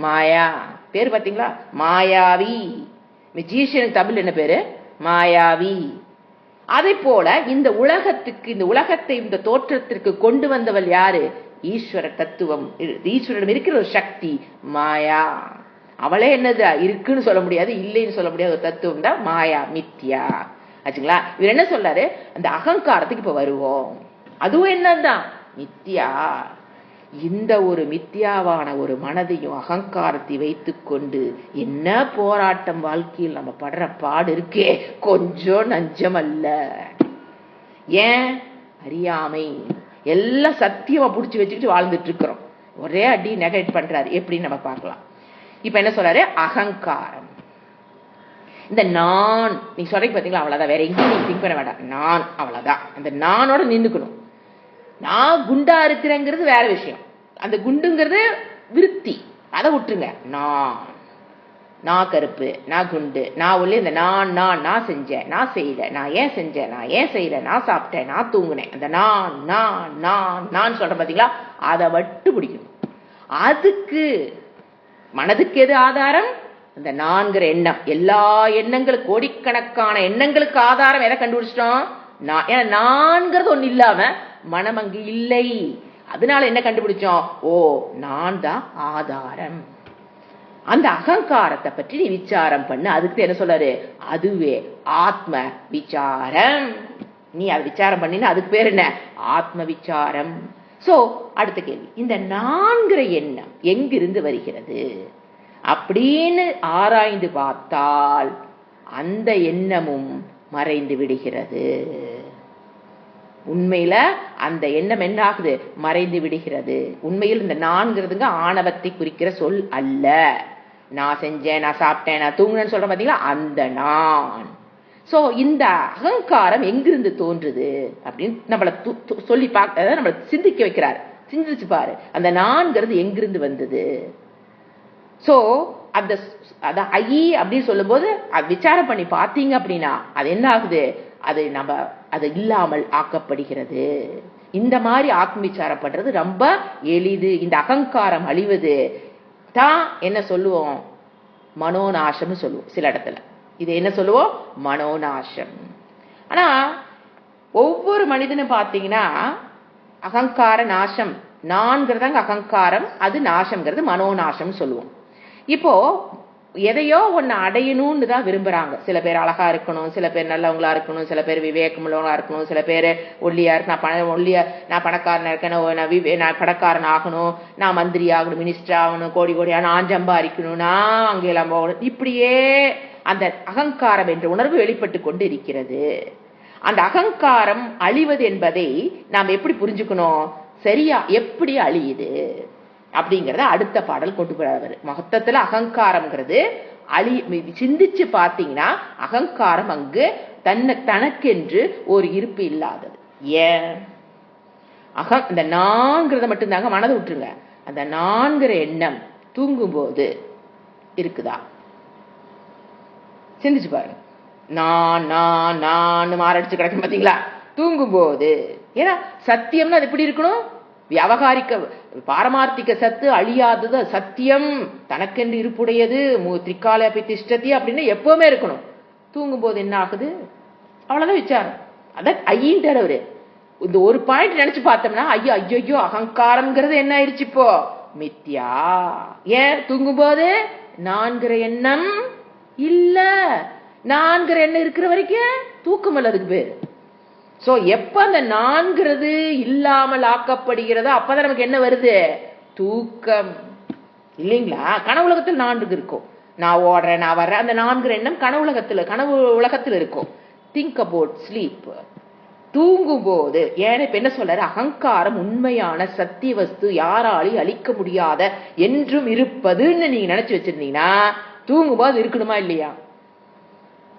[SPEAKER 1] மாயா. பேரு பாத்தீங்களா? மாயாவி. மெஜிஷியனுக்கு தமிழ் என்ன பேரு? மாயாவி. அதை போல இந்த உலகத்துக்கு, இந்த உலகத்தை இந்த தோற்றத்திற்கு கொண்டு வந்தவள் யாரு? ஈஸ்வர தத்துவம். ஈஸ்வரிடம் இருக்கிற ஒரு சக்தி மாயா. அவளே என்னது? இருக்குன்னு சொல்ல முடியாது, இல்லைன்னு சொல்ல முடியாது ஒரு தத்துவம் தான் மாயா, மித்யா. ஆச்சுங்களா? இவர் என்ன சொல்றாரு? அந்த அகங்காரத்துக்கு இப்ப வருவோம். அதுவும் என்னதான்? மித்யா. இந்த ஒரு மித்யாவான ஒரு மனதையும் அகங்காரத்தை வைத்துக் கொண்டு என்ன போராட்டம் வாழ்க்கையில் நம்ம படுற பாடு இருக்கே, கொஞ்சம் நஞ்சம் அல்ல. ஏன்? அறியாமை. எல்லாம் சத்தியமா புடிச்சு வச்சுக்கிட்டு வாழ்ந்துட்டு இருக்கிறோம். ஒரே அடி நெகேட் பண்றாரு. எப்படின்னு நம்ம பார்க்கலாம். இப்ப என்ன சொல்றாரு? அகங்காரம். இந்த நான் நீ சொல்றீங்க பாத்தீங்களா, அவ்வளவுதான், வேற எங்கேயும் நீங்க திங்க் பண்ண வேண்டாம். நான் அவ்வளவுதான், அந்த நானோட நின்னுக்கணும். நான் குண்டா இருக்கிறேங்கிறது வேற விஷயம், அந்த குண்டுங்கிறது விருத்தி, அதை விட்டுருங்க. நான் கருப்பு, நான் குண்டு, நான் உள்ள இந்த நான் செஞ்சேன், நான் செய்யல, நான் ஏன் செஞ்சேன், நான் ஏன் செய்யல, நான் சாப்பிட்டேன், நான் தூங்குனேன், அந்த நான் சொல்றேன் பாத்தீங்களா, அதை வட்டு பிடிக்கணும். அதுக்கு மனதுக்கு எது ஆதாரம்? அந்த நான்கிற எண்ணம். எல்லா எண்ணங்களுக்கு, கோடிக்கணக்கான எண்ணங்களுக்கு ஆதாரம் எதை கண்டுபிடிச்சிட்டோம்? ஏன்னா நான்கிறது ஒண்ணு இல்லாம மனம் அங்கு இல்லை. அதனால என்ன கண்டுபிடிச்சோம்? ஓ, நான் தான் ஆதாரம். அந்த அகங்காரத்தை பற்றி நீ விசாரம் பண்ணு. அதுக்கு என்ன சொல்றாரு? அதுவே ஆத்ம விசாரம். நீ அதை விசாரம் பண்ணினா அதுக்கு பேர் என்ன? ஆத்ம விசாரம். சோ அடுத்த கேள்வி, இந்த நான்கிற எண்ணம் எங்கிருந்து வருகிறது அப்படின்னு ஆராய்ந்து பார்த்தால் அந்த எண்ணமும் மறைந்து விடுகிறது. உண்மையில அந்த எண்ணம் என்ன ஆகுது? மறைந்து விடுகிறது. உண்மையில் இந்த நான்கிறதுங்க ஆணவத்தை குறிக்கிற சொல் அல்ல. நான் செஞ்சேன், நான் சாப்பிட்டேன், நான் தூங்குனேன்னு சொல்றேன் பாத்தீங்களா, அந்த நான். சோ இந்த அகங்காரம் எங்கிருந்து தோன்றுது அப்படின்னு நம்மள சொல்லி பார்க்க, நம்மள சிந்திக்க வைக்கிறார். சிந்திச்சு பாரு, அந்த நான்கிறது எங்கிருந்து வந்தது. சோ அந்த ஐ அப்படின்னு சொல்லும் போது அது விசாரம் பண்ணி பார்த்தீங்க அப்படின்னா அது என்ன ஆகுது? அது நம்ம அது இல்லாமல் ஆக்கப்படுகிறது. இந்த மாதிரி ஆத்ம விசாரம் பண்றது ரொம்ப எளிது. இந்த அகங்காரம் அழிவது தான் என்ன சொல்லுவோம்? மனோநாசம் சொல்லுவோம் சில இடத்துல. இது என்ன சொல்லுவோம்? மனோநாசம். ஆனா ஒவ்வொரு மனிதனும் பாத்தீங்கன்னா அகங்கார நாசம், நான்கிறதாங்க அகங்காரம், அது நாசம்ங்கிறது மனோநாசம் சொல்லுவோம். இப்போ எதையோ ஒன்னு அடையணும்னு தான் விரும்புறாங்க. சில பேர் அழகா இருக்கணும், சில பேர் நல்லவங்களா இருக்கணும், சில பேர் விவேகம் உள்ளவங்களா இருக்கணும், சில பேர் ஒல்லியா இருக்கு, நான் பணக்காரனா இருக்கேன், நான் பணக்காரன் ஆகணும், நான் மந்திரி ஆகணும், மினிஸ்டர் ஆகணும், கோடி கோடியா நான் சம்பாதிக்கணும், நான் அங்கே எல்லாம் போகணும். இப்படியே அந்த அகங்காரம் என்ற உணர்வு வெளிப்பட்டு கொண்டு இருக்கிறது. அந்த அகங்காரம் அழிவது என்பதை நாம் எப்படி புரிஞ்சுக்கணும்? சரியா எப்படி அழியுது அப்படிங்கறத அடுத்த பாடல் கொண்டு போறாரு. மொத்தத்துல அகங்காரம்ங்கிறது சிந்திச்சு பாத்தீங்கன்னா அகங்காரம் அங்கு தனக்கென்று ஒரு இருப்பு இல்லாதது. ஏன்? இந்த நான்கிறத மட்டும்தாங்க, மனதை விட்டுருங்க. அந்த நான்கிற எண்ணம் தூங்கும் போது இருக்குதா? சிந்திச்சு பாருங்க. நான் மாரடிச்சு கிடக்கும் பாத்தீங்களா தூங்கும் போது. ஏன்னா சத்தியம்னு அது எப்படி இருக்கணும்? வியாபகாரிக்க பாரமார்த்திக சத்து அழியாதது சத்தியம், தனக்கென்று இருப்புடையது, திரிகால திஷ்டதி அப்படின்னு எப்பவுமே இருக்கணும். தூங்கும் போது என்ன ஆகுது? அவ்வளவுதான் விசாரம். அதான் ஐயன்றாரு. இந்த ஒரு பாயிண்ட் நினைச்சு பார்த்தோம்னா ஐயோ அகங்காரம்ங்கிறது என்ன ஆயிடுச்சு? இப்போ மித்யா. ஏன்? தூங்கும் போது நான்கிற எண்ணம் இல்ல. நான்கிற எண்ணம் இருக்கிற வரைக்கும் தூக்கம் இல்ல, அதுக்கு பேரு. சோ எப்ப அந்த நான்கிறது இல்லாமல் ஆக்கப்படுகிறதோ அப்பதான் நமக்கு என்ன வருது? தூக்கம். இல்லைங்களா? கனவு உலகத்தில் நான்கு இருக்கும். நான் ஓடுறேன், நான் வர்றேன், அந்த நான்கிற எண்ணம் கனவு உலகத்தில் இருக்கும். Think about sleep. தூங்கும் போது இப்ப என்ன சொல்றாரு? அகங்காரம் உண்மையான சத்திய வஸ்து, யாராலையும் அழிக்க முடியாத என்றும் இருப்பதுன்னு நீங்க நினைச்சு வச்சிருந்தீங்கன்னா தூங்கும் போது இருக்கணுமா இல்லையா?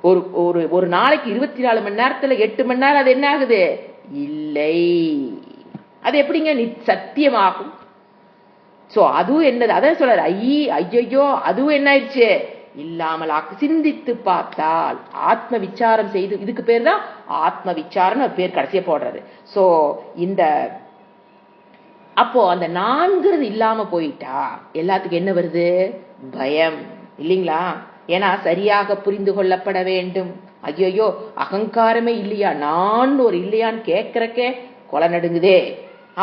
[SPEAKER 1] ஒரு நாளைக்கு 24 மணி நேரத்துல 8 மணி நேரம் அது என்ன ஆகுது? இல்லை. அது எப்படிங்க சத்தியமாகும்? சோ அதுவும் என்னது? அதான் சொல்றாரு, ஐயோ அதுவும் என்ன ஆயிடுச்சு? இல்லாமல் சிந்தித்து பார்த்தால் ஆத்ம விசாரம் செய்து, இதுக்கு பேர் தான் ஆத்ம விசாரம் பேர் கடைசியா போடுறாரு. சோ அப்போ அந்த நான்கிறது இல்லாம போயிட்டா எல்லாத்துக்கும் என்ன வருது? பயம். இல்லைங்களா? ஏன்னா சரியாக புரிந்து கொள்ளப்பட வேண்டும். ஐயோ அகங்காரமே இல்லையா, நான் ஒரு இல்லையான்னு கேட்கறக்கே கொலை நடுங்குதே.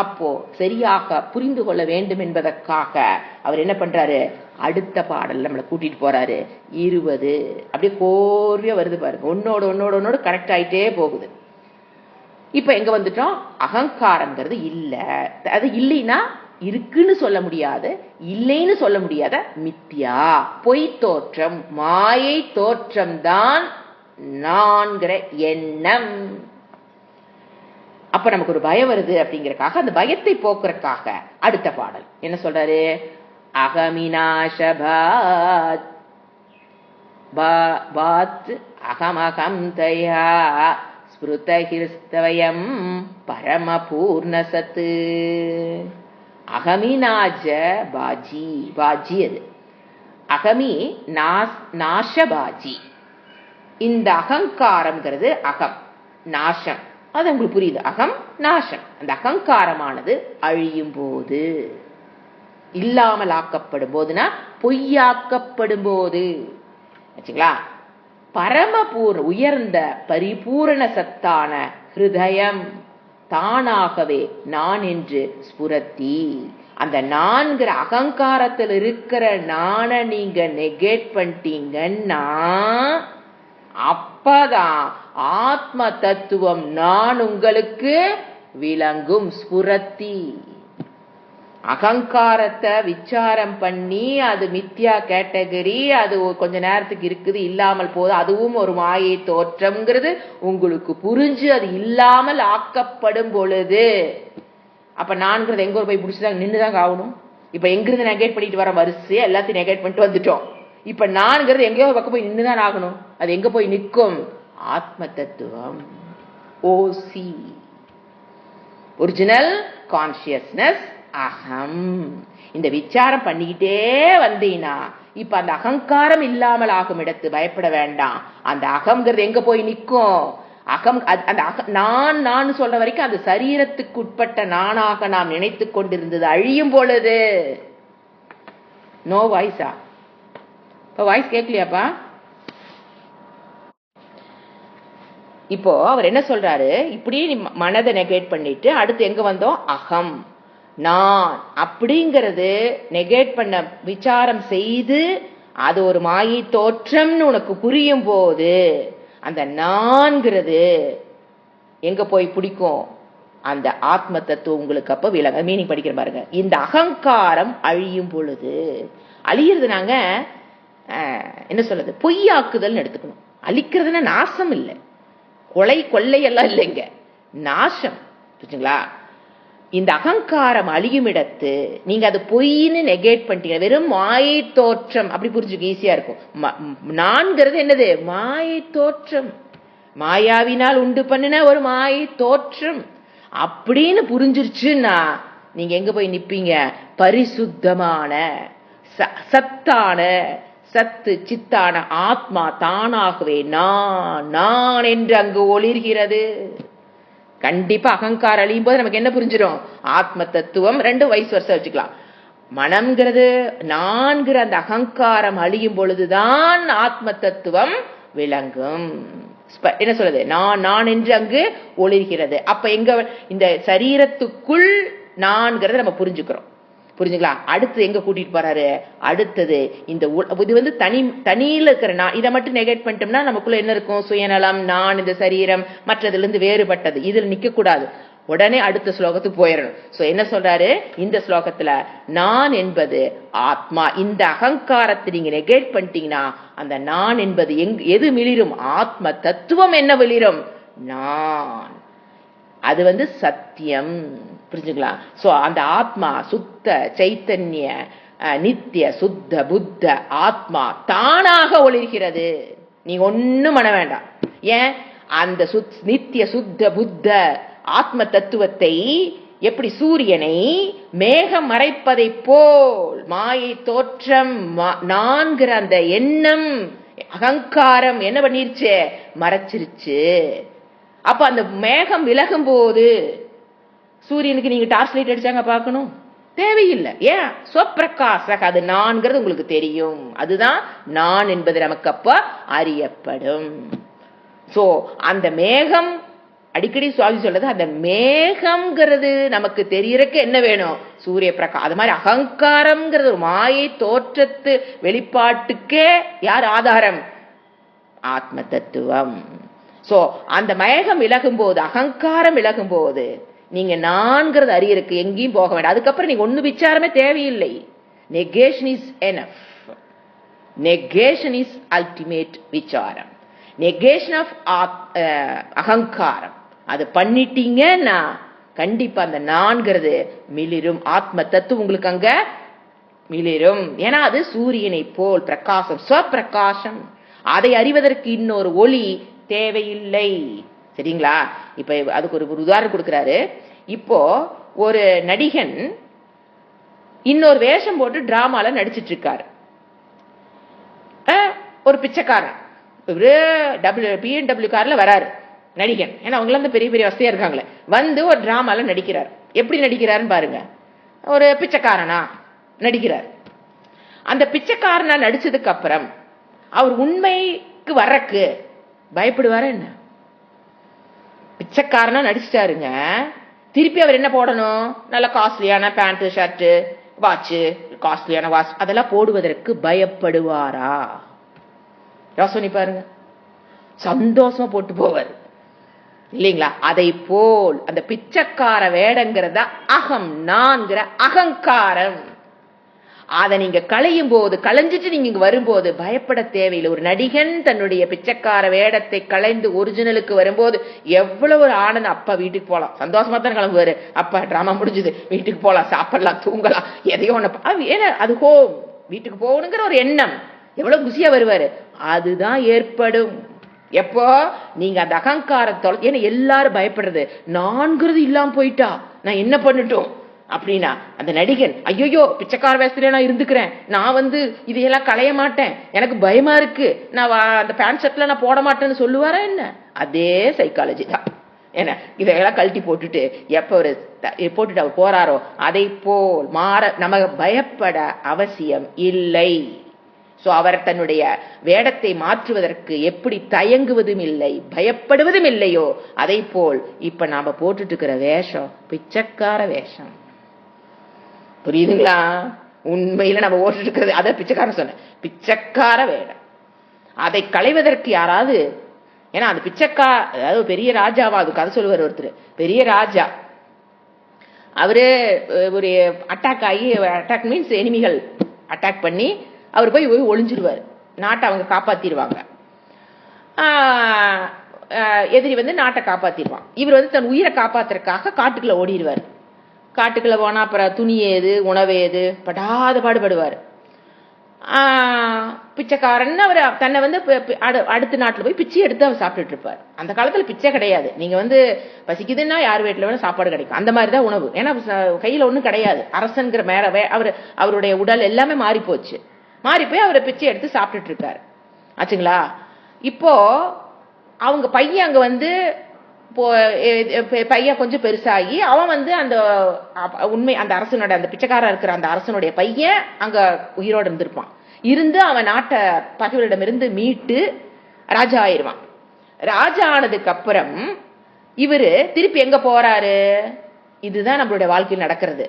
[SPEAKER 1] அப்போ சரியாக புரிந்து கொள்ள வேண்டும் என்பதற்காக அவர் என்ன பண்றாரு? அடுத்த பாடல் நம்மளை கூட்டிட்டு போறாரு. 20 அப்படியே கோர்வையா வருது பாருங்க, ஒன்னோட கனெக்ட் ஆயிட்டே போகுது. இப்ப எங்க வந்துட்டோம்? அகங்காரங்கிறது இல்ல. அது இல்லைன்னா இருக்குன்னு சொல்ல முடியாது, இல்லைன்னு சொல்ல முடியாத மித்யா, பொய் தோற்றம், மாயை தோற்றம் தான் நான்கிற எண்ணம். அப்ப நமக்கு ஒரு பயம் வருது அப்படிங்கறக்காக, அந்த பயத்தை போக்குறதுக்காக அடுத்த பாடல் என்ன சொல்றாரு? அகமிநாசபாத் அகமகம் தயா ஸ்மிருதஹிருஸ்தவயம் பரமபூர்ணசத். அகமிநாஜ பாஜி, பாஜி அது அகமி நாசபாஜி. இந்த அகங்காரம்ங்கிறது அகம் நாசம், அது உங்களுக்கு புரியுது. அகம் நாசம், அந்த அகங்காரமானது அழியும் போது, இல்லாமல் ஆக்கப்படும் போதுனா பொய்யாக்கப்படும் போது வச்சுங்களா. பரமபூர்ண உயர்ந்த பரிபூரண சத்தான ஹிருதயம் தானாகவே நான் என்று ஸ்புரத்தி. அந்த நான்கிற அகங்காரத்தில் இருக்கிற நான நீங்க நெகேட் பண்ணிட்டீங்கன்னா அப்பதான் ஆத்ம தத்துவம் நான் உங்களுக்கு விளங்கும். ஸ்புரத்தி அகங்காரத்தை விசாரம் பண்ணி அது மித்யா கேட்டகரி, அது கொஞ்ச நேரத்துக்கு இருக்குது இல்லாமல் போது, அதுவும் ஒரு மாயை தோற்றம்ங்கிறது உங்களுக்கு புரிஞ்சு அது இல்லாமல் ஆக்கப்படும் பொழுது, அப்ப நான்கிறது எங்க போய் பிடிச்சதாங்க நின்றுதாங்க ஆகணும். இப்ப எங்கிருந்து நெகேட் பண்ணிட்டு வர வரிசையா எல்லாத்தையும் நெகேட் பண்ணிட்டு வந்துட்டோம். இப்ப நான்கிறது எங்கேயோ பக்கம் போய் நின்றுதான் ஆகணும். அது எங்க போய் நிற்கும்? ஆத்ம தத்துவம், ஓசி, ஒரிஜினல் கான்சியஸ்னஸ் அகம். இந்த விசாரம் பண்ணிக்கிட்டே வந்தீங்கன்னா இப்ப அந்த அகங்காரம் இல்லாமல் ஆகும் இடத்து பயப்பட வேண்டாம். அந்த அகம்ங்கிறது எங்க போய் நிற்கும்? அகம் அந்த நான் சொல்ற வரைக்கும் அந்த சரீரத்துக்கு உட்பட்ட நானாக நாம் நினைத்து கொண்டிருந்தது அழியும் பொழுது. நோ வாய்ஸா? இப்ப வாய்ஸ் கேட்கலையாப்பா? இப்போ அவர் என்ன சொல்றாரு, இப்படி மனதை நெகேட் பண்ணிட்டு அடுத்து எங்க வந்தோம்? அகம் நான் அப்படிங்கிறது நெகேட் பண்ண விசாரம் செய்து அது ஒரு மாயை தோற்றம்னு உனக்கு புரியும் போது அந்த நான்கிறது எங்க போய் பிடிக்கும்? அந்த ஆத்ம தத்துவம் உங்களுக்கு அப்ப விளங்க. மீனிங் படிக்கிற பாருங்க. இந்த அகங்காரம் அழியும் பொழுது, அழியிறது நாங்க என்ன சொல்றது, பொய்யாக்குதல் எடுத்துக்கணும். அழிக்கிறதுனா நாசம் இல்லை, கொள்ளை எல்லாம் இல்லைங்க, நாசம். புரிஞ்சுங்களா? இந்த அகங்காரம் அழியும் இடத்து நீங்க அது பொய்ன்னு நெகேட் பண்ணிட்டீங்க, வெறும் மாயை தோற்றம் அப்படி புரிஞ்சுக்க ஈஸியா இருக்கும். நான்கிறது என்னது? மாயை தோற்றம், மாயாவினால் உண்டு பண்ணின ஒரு மாயை தோற்றம் அப்படின்னு புரிஞ்சிருச்சுன்னா நீங்க எங்க போய் நிப்பீங்க? பரிசுத்தமான சத்தான சத்து சித்தான ஆத்மா தானாகவே நான் என்று அங்கு ஒளிர்கிறது. கண்டிப்பா அகங்காரம் அழியும் போது நமக்கு என்ன புரிஞ்சிடும்? ஆத்ம தத்துவம். ரெண்டும் வயசு வருஷம் வச்சுக்கலாம். மனம்ங்கிறது நான்கிற அந்த அகங்காரம் அழியும் பொழுதுதான் ஆத்ம தத்துவம் விளங்கும். என்ன சொல்றது? நான் என்று அங்கு ஒளிர்கிறது. அப்ப எங்க இந்த சரீரத்துக்குள் நான்கிறத நம்ம புரிஞ்சுக்கிறோம். புரிஞ்சுங்களா? அடுத்து எங்க கூட்டிட்டு போறாரு? அடுத்தது இந்த இது தனியில இருக்கிற நான், இதை மட்டும் நெகேட் பண்ணிட்டோம்னா நமக்குள்ள என்ன இருக்கும்? சுயநலம், நான், இந்த சரீரம் மற்றதுல இருந்து வேறுபட்டது, இதுல நிக்க கூடாது. உடனே அடுத்த ஸ்லோகத்துக்கு போயிடணும். சோ என்ன சொல்றாரு இந்த ஸ்லோகத்துல? நான் என்பது ஆத்மா. இந்த அகங்காரத்தை நீங்க நெகேட் பண்ணிட்டீங்கன்னா அந்த நான் என்பது எது மிளிரும்? ஆத்ம தத்துவம் என்ன வெளிரும்? நான். அது சத்தியம். புரிஞ்சுங்களா? சோ அந்த ஆத்மா சுத்த சைத்தன்ய நித்திய சுத்த புத்த ஆத்மா தானாக ஒளிர்கிறது. நீங்க ஒண்ணும் பண்ண வேண்டாம். ஏன்? அந்த நித்திய சுத்த புத்த ஆத்ம தத்துவத்தை எப்படி சூரியனை மேகம் மறைப்பதை போல் மாயை தோற்றம் நான்கிற அந்த எண்ணம் அகங்காரம் என்ன பண்ணிருச்சு? மறைச்சிருச்சு. அப்ப அந்த மேகம் விலகும் போது சூரியனுக்கு நீங்க டார்ச் லைட் அடிச்சாங்க பார்க்கணும் தேவையில்லை. ஏன்? ஸ்வப்பிரகாசக, அது நான்கிறது உங்களுக்கு தெரியும். அதுதான் நான் என்பது நமக்கு அப்ப அறியப்படும். சோ அந்த மேகம், அடிக்கடி சுவாமி சொல்றது, அந்த மேகம்ங்கிறது நமக்கு தெரியறக்கு என்ன வேணும்? சூரிய பிரகாசம். அது மாதிரி அகங்காரம்ங்கிறது ஒரு மாயை தோற்றத்து வெளிப்பாட்டுக்கே யார் ஆதாரம்? ஆத்ம தத்துவம். சோ அந்த மேகம் விலகும் போது, அகங்காரம் விலகும் போது நீங்க நான்கிறது அறியறக்கு எங்கேயும் போக வேண்டாம். அதுக்கப்புறம் நீங்க ஒண்ணு விசாரமே தேவையில்லை. Negation is enough. Negation is ultimate விசாரம். நெகேஷன் ஆஃப் அகங்காரம் அது பண்ணிட்டீங்கன்னா கண்டிப்பா அந்த நான்கிறது மிளிரும். ஆத்ம தத்துவம் உங்களுக்கு அங்க மிளிரும். ஏன்னா அது சூரியனை போல் பிரகாசம், ஸ்வப்பிரகாசம். அதை அறிவதற்கு இன்னொரு ஒளி தேவையில்லை. சரிங்களா? இப்ப அதுக்கு ஒரு உதாரணம் கொடுக்கிறாரு. இப்போ ஒரு நடிகன் இன்னொரு வேஷம் போட்டு டிராமால நடிச்சிட்டு இருக்காரு. ஒரு பிச்சைக்காரன் BMW கார்ல வராரு நடிகன். ஏன்னா அவங்க எல்லாம் பெரிய பெரிய வசதியா இருக்காங்களே. வந்து ஒரு டிராமால நடிக்கிறார். எப்படி நடிக்கிறாருன்னு பாருங்க. ஒரு பிச்சைக்காரனா நடிக்கிறார். அந்த பிச்சைக்காரனா நடிச்சதுக்கு அப்புறம் அவர் உண்மைக்கு வர்றக்கு பயப்படுவார என்ன? பிச்சைக்காரனா நடிச்சிட்டாருங்க. திருப்பி அவர் என்ன போடணும்? நல்ல காஸ்ட்லியான பேண்ட், ஷர்ட், வாட்ச், காஸ்ட்லியான வாட்ச் அதெல்லாம் போடுவதற்கு பயப்படுவாரா? யோசனை பாருங்க. சந்தோஷமா போட்டு போவார் இல்லைங்களா? அதை போல் அந்த பிச்சைக்கார வேடங்கிறத அகம், நான்கிற அகங்காரம். அதை நீங்க களையும் போது, களைஞ்சிட்டு நீங்க இங்க வரும்போது பயப்பட தேவையில்லை. ஒரு நடிகன் தன்னுடைய பிச்சைக்கார வேடத்தை களைந்து ஒரிஜினலுக்கு வரும்போது எவ்வளவு ஒரு ஆனந்தம். அப்பா வீட்டுக்கு போலாம், சந்தோஷமா தான் கிளம்புவாரு. அப்பா டிராமா முடிஞ்சது, வீட்டுக்கு போலாம், சாப்பிடலாம், தூங்கலாம், எதையோ ஒண்ணு. ஏன்னா அது ஹோம், வீட்டுக்கு போகணுங்கிற ஒரு எண்ணம். எவ்வளவு குசியா வருவாரு. அதுதான் ஏற்படும் எப்போ நீங்க அந்த அகங்காரத்தோட. ஏன்னா எல்லாரும் பயப்படுறது நான்கிறது இல்லாம போயிட்டா நான் என்ன பண்ணட்டும் அப்படின்னா, அந்த நடிகன் ஐயோ பிச்சைக்கார வேஷத்துல நான் இருந்துக்கிறேன், நான் இதையெல்லாம் களைய மாட்டேன், எனக்கு பயமா இருக்கு, நான் அந்த பேண்ட் ஷர்ட்ல நான் போட மாட்டேன்னு சொல்லுவாரா என்ன? அதே சைக்காலஜி தான். ஏன்னா இதையெல்லாம் கழட்டி போட்டுட்டு எப்ப ஒரு போட்டுட்டு அவர் போறாரோ அதை போல் நம்ம பயப்பட அவசியம் இல்லை. சோ அவர் தன்னுடைய வேடத்தை மாற்றுவதற்கு எப்படி தயங்குவதும் இல்லை, பயப்படுவதும் இல்லையோ அதை போல் இப்ப நாம போட்டுட்டு இருக்கிற வேஷம் பிச்சைக்கார வேஷம். புரியுதுங்களா? உண்மையில நம்ம ஓட்டு இருக்கிறது அத பிச்சைக்கார சொன்ன பிச்சைக்கார வேடம். அதை களைவதற்கு யாராவது, ஏன்னா அந்த அதாவது பெரிய ராஜாவா, அது கதை சொல்லுவார் ஒருத்தர். பெரிய ராஜா அவரு ஒரு அட்டாக் மீன்ஸ் எனிமிகள் அட்டாக் பண்ணி அவர் போய் ஒளிஞ்சிருவார். நாட்டை அவங்க காப்பாத்திடுவாங்க. எதிரி நாட்டை காப்பாத்திடுவான். இவர் தன் உயிரை காப்பாத்துறதுக்காக காட்டுக்குள்ள ஓடிடுவார். காட்டுக்குள்ள போனா அப்புறம் துணி ஏது, உணவு ஏது, படாத பாடுபடுவார். பிச்சைக்காரன் அவர் தன்னை அடுத்த நாட்டுல போய் பிச்சை எடுத்து அவர் சாப்பிட்டுட்டு இருப்பார். அந்த காலத்துல பிச்சை கிடையாது. நீங்க பசிக்குதுன்னா யார் வீட்டுல வேணும் சாப்பாடு கிடைக்கும், அந்த மாதிரிதான் உணவு. ஏன்னா கையில ஒண்ணும் கிடையாது. அரசன்கிற மேல அவருடைய உடல் எல்லாமே மாறி போச்சு. மாறி போய் அவரை பிச்சை எடுத்து சாப்பிட்டுட்டு இருக்காரு ஆச்சுங்களா. இப்போ அவங்க பையன் அங்க பையன் கொஞ்சம் பெருசாகி அவன் அந்த உண்மை அந்த அரசனோட, அந்த பிச்சைக்காரா இருக்கிற அந்த அரசனுடைய பையன் அங்க உயிரோடு இருந்திருப்பான். இருந்து அவன் நாட்டை பகைவரிடமிருந்து மீட்டு ராஜா ஆயிடுவான். ராஜா ஆனதுக்கு அப்புறம் இவரு திருப்பி எங்க போறாரு? இதுதான் நம்மளுடைய வாழ்க்கையில் நடக்கிறது.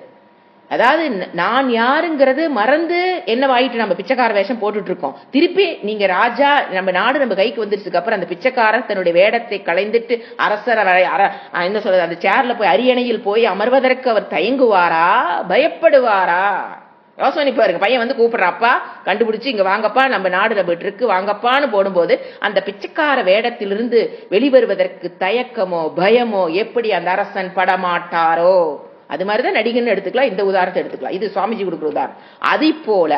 [SPEAKER 1] அதாவது நான் யாருங்கிறது மறந்து என்னவாயிட்டு நம்ம பிச்சைக்கார வேஷம் போட்டுட்டு இருக்கோம். திருப்பி நீங்க ராஜா, நம்ம நாடு நம்ம கைக்கு வந்துருச்சுக்கு அப்புறம் அந்த பிச்சைக்காரர் தன்னுடைய வேடத்தை களைந்துட்டு அரசர் என்ன சொல்றது அந்த சேர்ல போய் அரியணையில் போய் அமர்வதற்கு அவர் தயங்குவாரா, பயப்படுவாரா? யோசனை பாருங்க. பையன் கூப்பிடுறாப்பா, கண்டுபிடிச்சு இங்க வாங்கப்பா, நம்ம நாடு போயிட்டு இருக்கு வாங்கப்பான்னு போடும்போது அந்த பிச்சைக்கார வேடத்திலிருந்து வெளிவருவதற்கு தயக்கமோ பயமோ எப்படி அந்த அரசன் படமாட்டாரோ? அது மாதிரிதான் நடிகன் எடுத்துக்கலாம். இந்த உதாரணத்தை எடுத்துக்கலாம். இது சுவாமிஜி கொடுக்குற உதாரணம். அதை போல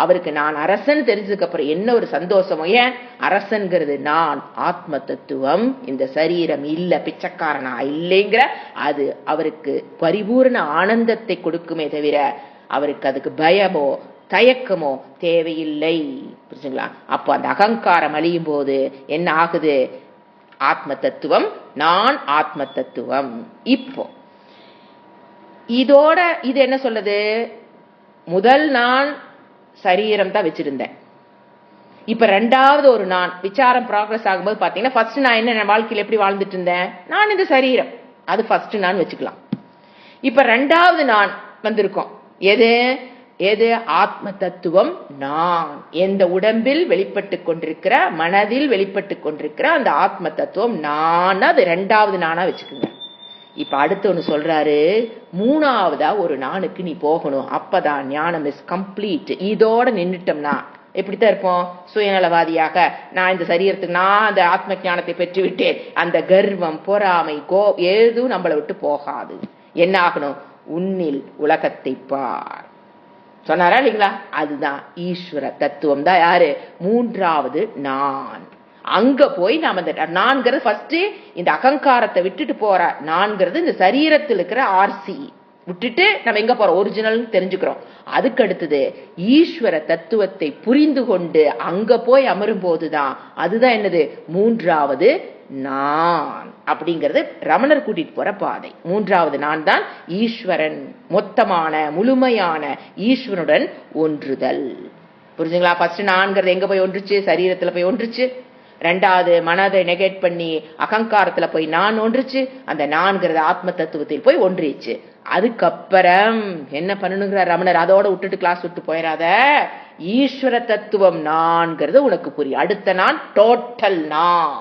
[SPEAKER 1] அவருக்கு நான் அரசன் தெரிஞ்சதுக்கு அப்புறம் என்ன ஒரு சந்தோஷமோ. ஏன் அரசன்கிறது நான், ஆத்ம தத்துவம், இந்த சரீரம் இல்ல, பிச்சைக்காரனா இல்லைங்கிற அது அவருக்கு பரிபூர்ண ஆனந்தத்தை கொடுக்குமே தவிர அவருக்கு அதுக்கு பயமோ தயக்கமோ தேவையில்லை. புரிஞ்சுங்களா? அப்போ அந்த அகங்காரம் அழியும் போது என்ன ஆகுது? ஆத்ம தத்துவம், நான் ஆத்ம தத்துவம். இப்போ இதோட இது என்ன சொல்லுது? முதல் நான் சரீரம் தான் வச்சிருந்தேன். இப்ப ரெண்டாவது ஒரு நான் விசாரம் ப்ராக்ரஸ் ஆகும்போது பாத்தீங்கன்னா, ஃபர்ஸ்ட் நான் என்ன வாழ்க்கையில் எப்படி வாழ்ந்துட்டு இருந்தேன்? நான் இந்த சரீரம், அது ஃபர்ஸ்ட் நான் வச்சுக்கலாம். இப்ப ரெண்டாவது நான் வந்திருக்கோம். எது எது? ஆத்ம தத்துவம் நான். எந்த உடம்பில் வெளிப்பட்டு கொண்டிருக்கிற, மனதில் வெளிப்பட்டு கொண்டிருக்கிற அந்த ஆத்ம தத்துவம் நான், அது ரெண்டாவது நானா வச்சுக்கோங்க. இப்ப அடுத்து ஒண்ணு சொல்றாரு, மூணாவதா ஒரு நானுக்கு நீ போகணும், அப்பதான் ஞானம் இஸ் கம்ப்ளீட். இதோட நின்றுட்டோம்னா எப்படித்தான் இருப்போம்? சுயநலவாதியாக நான் இந்த சரீரத்துக்கு நான் அந்த ஆத்ம ஞானத்தை பெற்று விட்டேன், அந்த கர்வம் பொறாமை எதுவும் நம்மளை விட்டு போகாது. என்ன ஆகணும்? உன்னில் உலகத்தை பார். சொன்னாரா இல்லைங்களா? அதுதான் ஈஸ்வர தத்துவம் தான் யாரு? மூன்றாவது நான். அங்க போய் நாம இந்த நான்கிறது ஃபர்ஸ்ட் இந்த அகங்காரத்தை விட்டுட்டு போற நான்கிறது இந்த சரீரத்தில் இருக்கிற ஆர்சி விட்டுட்டு நம்ம எங்க போறோம்? ஒரிஜினல் தெரிஞ்சுக்கிறோம். அதுக்கு அடுத்தது ஈஸ்வர தத்துவத்தை புரிந்து கொண்டு அங்க போய் அமரும் போதுதான் அதுதான் என்னது? மூன்றாவது நான் அப்படிங்கிறது ரமணர் கூட்டிட்டு போற பாதை. மூன்றாவது நான் தான் ஈஸ்வரன், மொத்தமான முழுமையான ஈஸ்வரனுடன் ஒன்றுதல். புரிஞ்சுங்களா? ஃபர்ஸ்ட் நான்கிறது எங்க போய் ஒன்றுச்சு? சரீரத்துல போய் ஒன்றுச்சு. ரெண்டாவது மனதை நெகேட் பண்ணி அகங்காரத்துல போய் நான் ஒன்றுச்சு. அந்த நான்கிறது ஆத்ம தத்துவத்தில் போய் ஒன்றிச்சு. அதுக்கப்புறம் என்ன பண்ணணுங்கிற ரமணர், அதோட விட்டுட்டு கிளாஸ் விட்டு போயிடாத, ஈஸ்வர தத்துவம் நான்கிறது உனக்கு புரியும். அடுத்த நான் டோட்டல் நான்.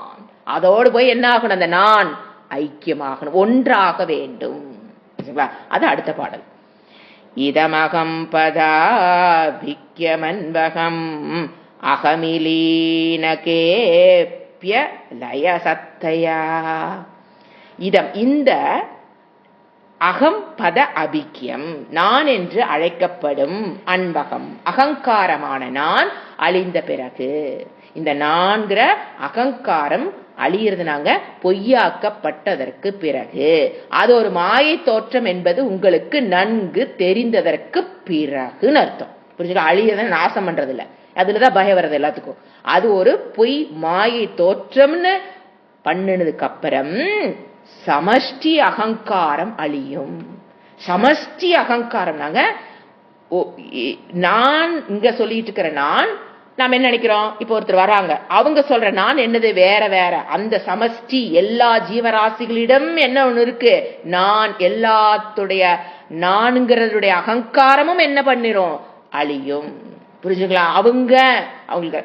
[SPEAKER 1] அதோடு போய் என்ன ஆகணும்? அந்த நான் ஐக்கியமாகணும், ஒன்றாக வேண்டும். அது அடுத்த பாடல். இதமகம் பதாபிக்யமன்வகம் அகமிலீனகேப்ய லய சத்தயா. இதம் இந்த அகம் பத அபிக்கியம் நான் என்று அழைக்கப்படும் அன்பகம் அகங்காரமான நான் அழிந்த பிறகு, இந்த நான்கிற அகங்காரம் அழியிறது நாங்க பொய்யாக்கப்பட்டதற்கு பிறகு, அது ஒரு மாயை தோற்றம் என்பது உங்களுக்கு நன்கு தெரிந்ததற்கு பிறகுன்னு அர்த்தம். புரிஞ்சுக்க? அழியறத நாசம் பண்றது இல்ல, அதுலதான் பயம் வர்றது எல்லாத்துக்கும். அது ஒரு பொய் மாயை தோற்றம்னு பண்ணினதுக்கு அப்புறம் சமஷ்டி அகங்காரம் அழியும். சமஷ்டி அகங்காரம் நாங்க நான் இங்க சொல்லிட்டு இருக்கிற நான் நாம என்ன நினைக்கிறோம்? இப்ப ஒருத்தர் வராங்க, அவங்க சொல்ற நான் என்னது? வேற வேற. அந்த சமஷ்டி எல்லா ஜீவராசிகளிடம் என்ன ஒண்ணு இருக்கு? நான் எல்லாத்துடைய நான்கிறதுடைய அகங்காரமும் என்ன பண்ணிரும்? அழியும். புரிஞ்சுங்களா? அவங்களுக்கு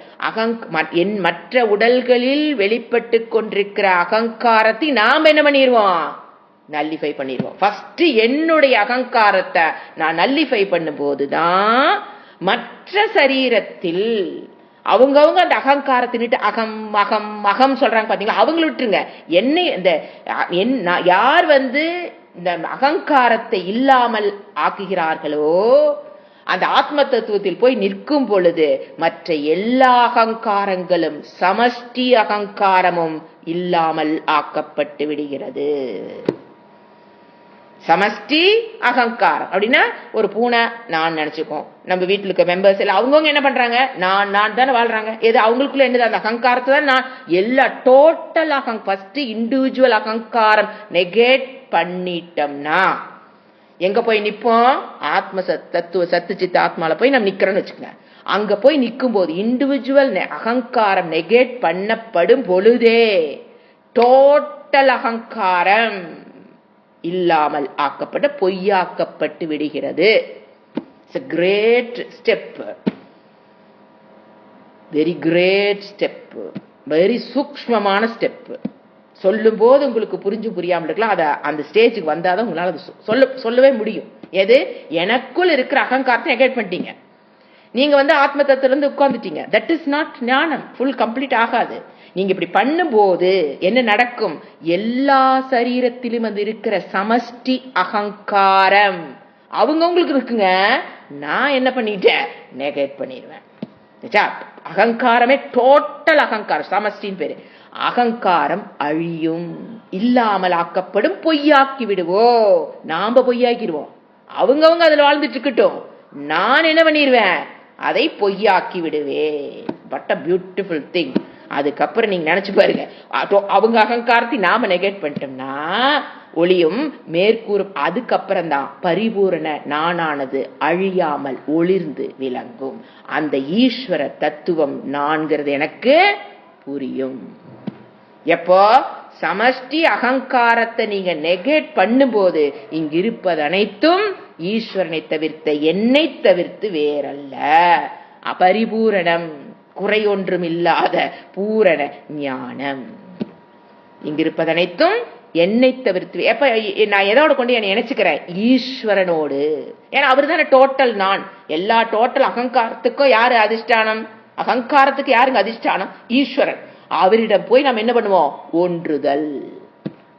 [SPEAKER 1] மற்ற உடல்களில் வெளிப்பட்டு கொண்டிருக்கிற அகங்காரத்தை நாம் என்ன பண்ணிடுவோம்? நல்லிஃபை பண்ணிடுவோம். ஃபர்ஸ்ட் என்னுடைய அகங்காரத்தை நான் நல்லிஃபை பண்ணும் போதுதான் மற்ற சரீரத்தில் அவங்கவுங்க அந்த அகங்காரத்தின்ட்டு அகம் அகம் அகம் சொல்றாங்க பாத்தீங்களா? அவங்கள விட்டுருங்க. என்ன யார் இந்த அகங்காரத்தை இல்லாமல் ஆக்குகிறார்களோ அந்த ஆத்ம தத்துவத்தில் போய் நிற்கும் பொழுது மற்ற எல்லா அகங்காரங்களும் சமஷ்டி அகங்காரமும் இல்லாமல் ஆக்கப்பட்டு விடுகிறது. சமஷ்டி அகங்காரம் அப்படின்னா ஒரு பூனை நான் நினைச்சுக்கோம். நம்ம வீட்டுல இருக்க மெம்பர்ஸ் எல்லாம் அவங்கவுங்க என்ன பண்றாங்க? நான் தானே வாழ்றாங்க. எது அவங்களுக்குள்ள என்னது? அந்த அகங்காரத்தை தான் நான் எல்லா டோட்டல் ஃபர்ஸ்ட் இண்டிவிஜுவல் அகங்காரம் நெகேட் பண்ணிட்டோம்னா எங்க போய் நிப்போம்? ஆத்ம தத்துவ சத்து சித்த ஆத்மால போய் நம்ம நிக்கிறோம்னு வச்சுக்கோங்க. அங்க போய் நிற்கும் போது இண்டிவிஜுவல் அகங்காரம் நெகேட் பண்ணப்படும் பொழுதே டோட்டல் அகங்காரம் இல்லாமல் ஆக்கப்பட்ட பொய்யாக்கப்பட்டு விடுகிறது. It's a great step, very great step, very சூக்ஷ்மமான ஸ்டெப். சொல்லும் போது உங்களுக்கு புரியாமல் இருக்கலாம். அத அந்த ஸ்டேஜுக்கு வந்தாதான் உங்களால சொல்லவே முடியும். எது? எனக்குள் இருக்கிற அகங்காரத்தை நெகேட் பண்ணிட்டீங்க. நீங்க ஆத்ம தத்துவத்திலிருந்து உட்கார்ந்துட்டீங்க. தட் இஸ் நாட் ஞானம். ஃபுல் கம்ப்ளீட் ஆகாது. நீங்க இப்படி பண்ணும்போது என்ன நடக்கும்? எல்லா சரீரத்திலும் இருக்கிற சமஷ்டி அகங்காரம் அவங்கவுங்களுக்கு இருக்குங்க. நான் என்ன பண்ணிட்டேன்? நெகேட் பண்ணிடுவேன். அகங்காரமே டோட்டல் அகங்காரம், சமஷ்டின்னு பேரு. அகங்காரம் அழியும், இல்லாமல் ஆக்கப்படும், பொய்யாக்கி விடுவோம். நாம பொய்யாக்கிடுவோம், அவங்கவுங்க அதுல வாழ்ந்துட்டு இருக்கட்டும். நான் என்ன பண்ணிடுவேன்? அதை பொய்யாக்கி விடுவேன். But a beautiful thing. அதுக்கப்புறம் நீங்க நினைச்சு பாருங்க, அவங்க அகங்காரத்தை நாம நெகேட் பண்ணிட்டோம்னா ஒளியும் மேற்கூறும். அதுக்கப்புறம் தான் பரிபூரண நானானது அழியாமல் ஒளிர்ந்து விளங்கும். அந்த ஈஸ்வர தத்துவம் நான்கிறது எனக்கு புரியும். எப்போ? சமஷ்டி அகங்காரத்தை நீங்க நெகேட் பண்ணும்போது இங்க இருப்பது அனைத்தும் ஈஸ்வரனை தவிர்த்த என்னை தவிர்த்து வேறல்ல. அபரிபூரணம், குறை ஒன்றும் இல்லாத பூரண ஞானம். இங்கிருப்பது அனைத்தும் என்னை தவிர்த்து. எப்ப நான் எதோட கொண்டு என்னை நினைச்சுக்கிறேன்? ஈஸ்வரனோடு. ஏன்னா அவரு தானே டோட்டல் நான். எல்லா டோட்டல் அகங்காரத்துக்கும் யாரு அதிஷ்டானம்? அகங்காரத்துக்கு யாருங்க அதிஷ்டானம்? ஈஸ்வரன். அவரிடம் போய் நாம் என்ன பண்ணுவோம்? ஒன்றுதல்.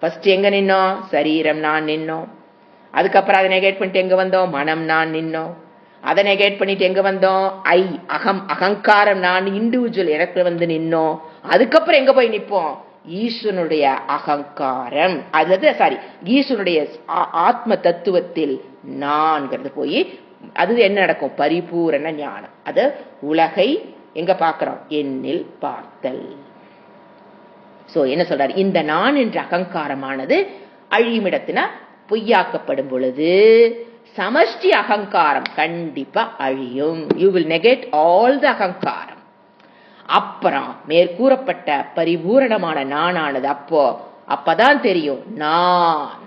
[SPEAKER 1] ஃபர்ஸ்ட் எங்க நின்னோம்? சரீரம் நான் நின்னோம். அதுக்கப்புறம் அதை நெகேட் பண்ணிட்டு எங்க வந்தோம்? மனம் நான் நின்னோம். அதை நெகேட் பண்ணிட்டு எங்க வந்தோம்? ஐ, அகம், அகங்காரம், நான் இண்டிவிஜுவல் எனக்கு வந்து நின்னோம். அதுக்கப்புறம் எங்க போய் நிப்போம்? ஈஸ்வனுடைய அகங்காரம், அல்லது சாரி ஈஸ்வனுடைய ஆத்ம தத்துவத்தில் நான்கிறது போய் அது என்ன நடக்கும்? பரிபூரண ஞானம். அது உலகை எங்க பார்க்கிறோம்? எண்ணில் பார்த்தல். சோ என்ன சொல்றாரு? இந்த நான் என்ற அகங்காரமானது அழியும் இடத்தினா பொய்யாக்கப்படும் பொழுது சமஷ்டி அகங்காரம் கண்டிப்பா அழியும். You will negate all the அகங்காரம். அப்புறம் மேற்கூறப்பட்ட பரிபூரணமான நானானது அப்பதான் தெரியும் நான்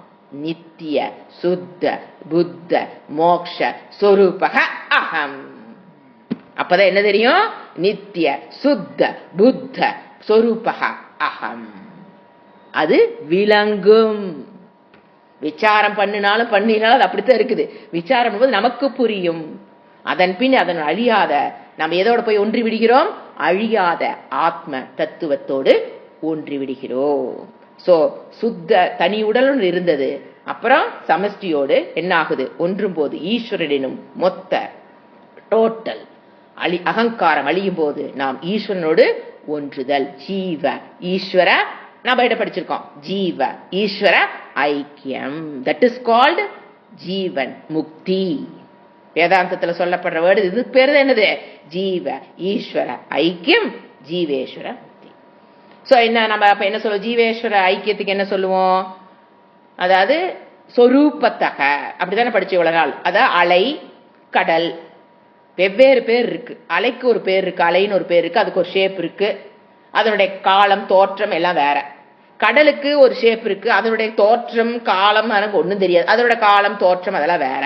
[SPEAKER 1] நித்திய சுத்த புத்த மோக்ஷ சொரூபக அகம். அப்பதான் என்ன தெரியும்? நித்திய சுத்த புத்த சொரூபக அகம். அது விளங்கும். விசாரம் பண்ணினாலும் அது அப்படித்தான் இருக்குது. விசாரம் நமக்கு புரியும். அதன் பின் அதன் அழியாத நம்ம எதோட போய் ஒன்றி விடுகிறோம்? அழியாத ஆத்ம தத்துவத்தோடு ஒன்றி விடுகிறோம். சோ சுத்த தனி உடலும் இருந்தது, அப்புறம் சமஷ்டியோடு என்ன ஆகுது? ஒன்றும் போது ஈஸ்வரனும் மொத்த டோட்டல் அகங்காரம் அழியும் போது நாம் ஈஸ்வரனோடு ஒன்றுதல். ஜீவ ஈஸ்வர நம்ம இட படிச்சிருக்கோம். ஜீவ ஈஸ்வர ஐக்கியம். தட் இஸ் கால்டு ஜீவன் முக்தி. வேதாந்தத்துல சொல்லப்படுற வேர்டு இது பேரு என்னது? ஜீவ ஈஸ்வர ஐக்கியம், ஜீவேஸ்வர முக்தி. சோ என்ன நம்ம அப்ப என்ன சொல்லுவோம்? ஜீவேஸ்வர ஐக்கியத்துக்கு என்ன சொல்லுவோம்? அதாவது சொரூபத்தக அப்படித்தானே படிச்சு இவ்வளவு நாள். அதாவது அலை, கடல், வெவ்வேறு பேர் இருக்கு. அலைக்கு ஒரு பேர் இருக்கு, அலைன்னு ஒரு பேர் இருக்கு, அதுக்கு ஒரு ஷேப் இருக்கு, அதனுடைய காலம் தோற்றம் எல்லாம் வேற. கடலுக்கு ஒரு ஷேப் இருக்கு, அதனுடைய தோற்றம் காலம் எனக்கு ஒண்ணும் தெரியாது, அதோட காலம் தோற்றம் அதெல்லாம் வேற.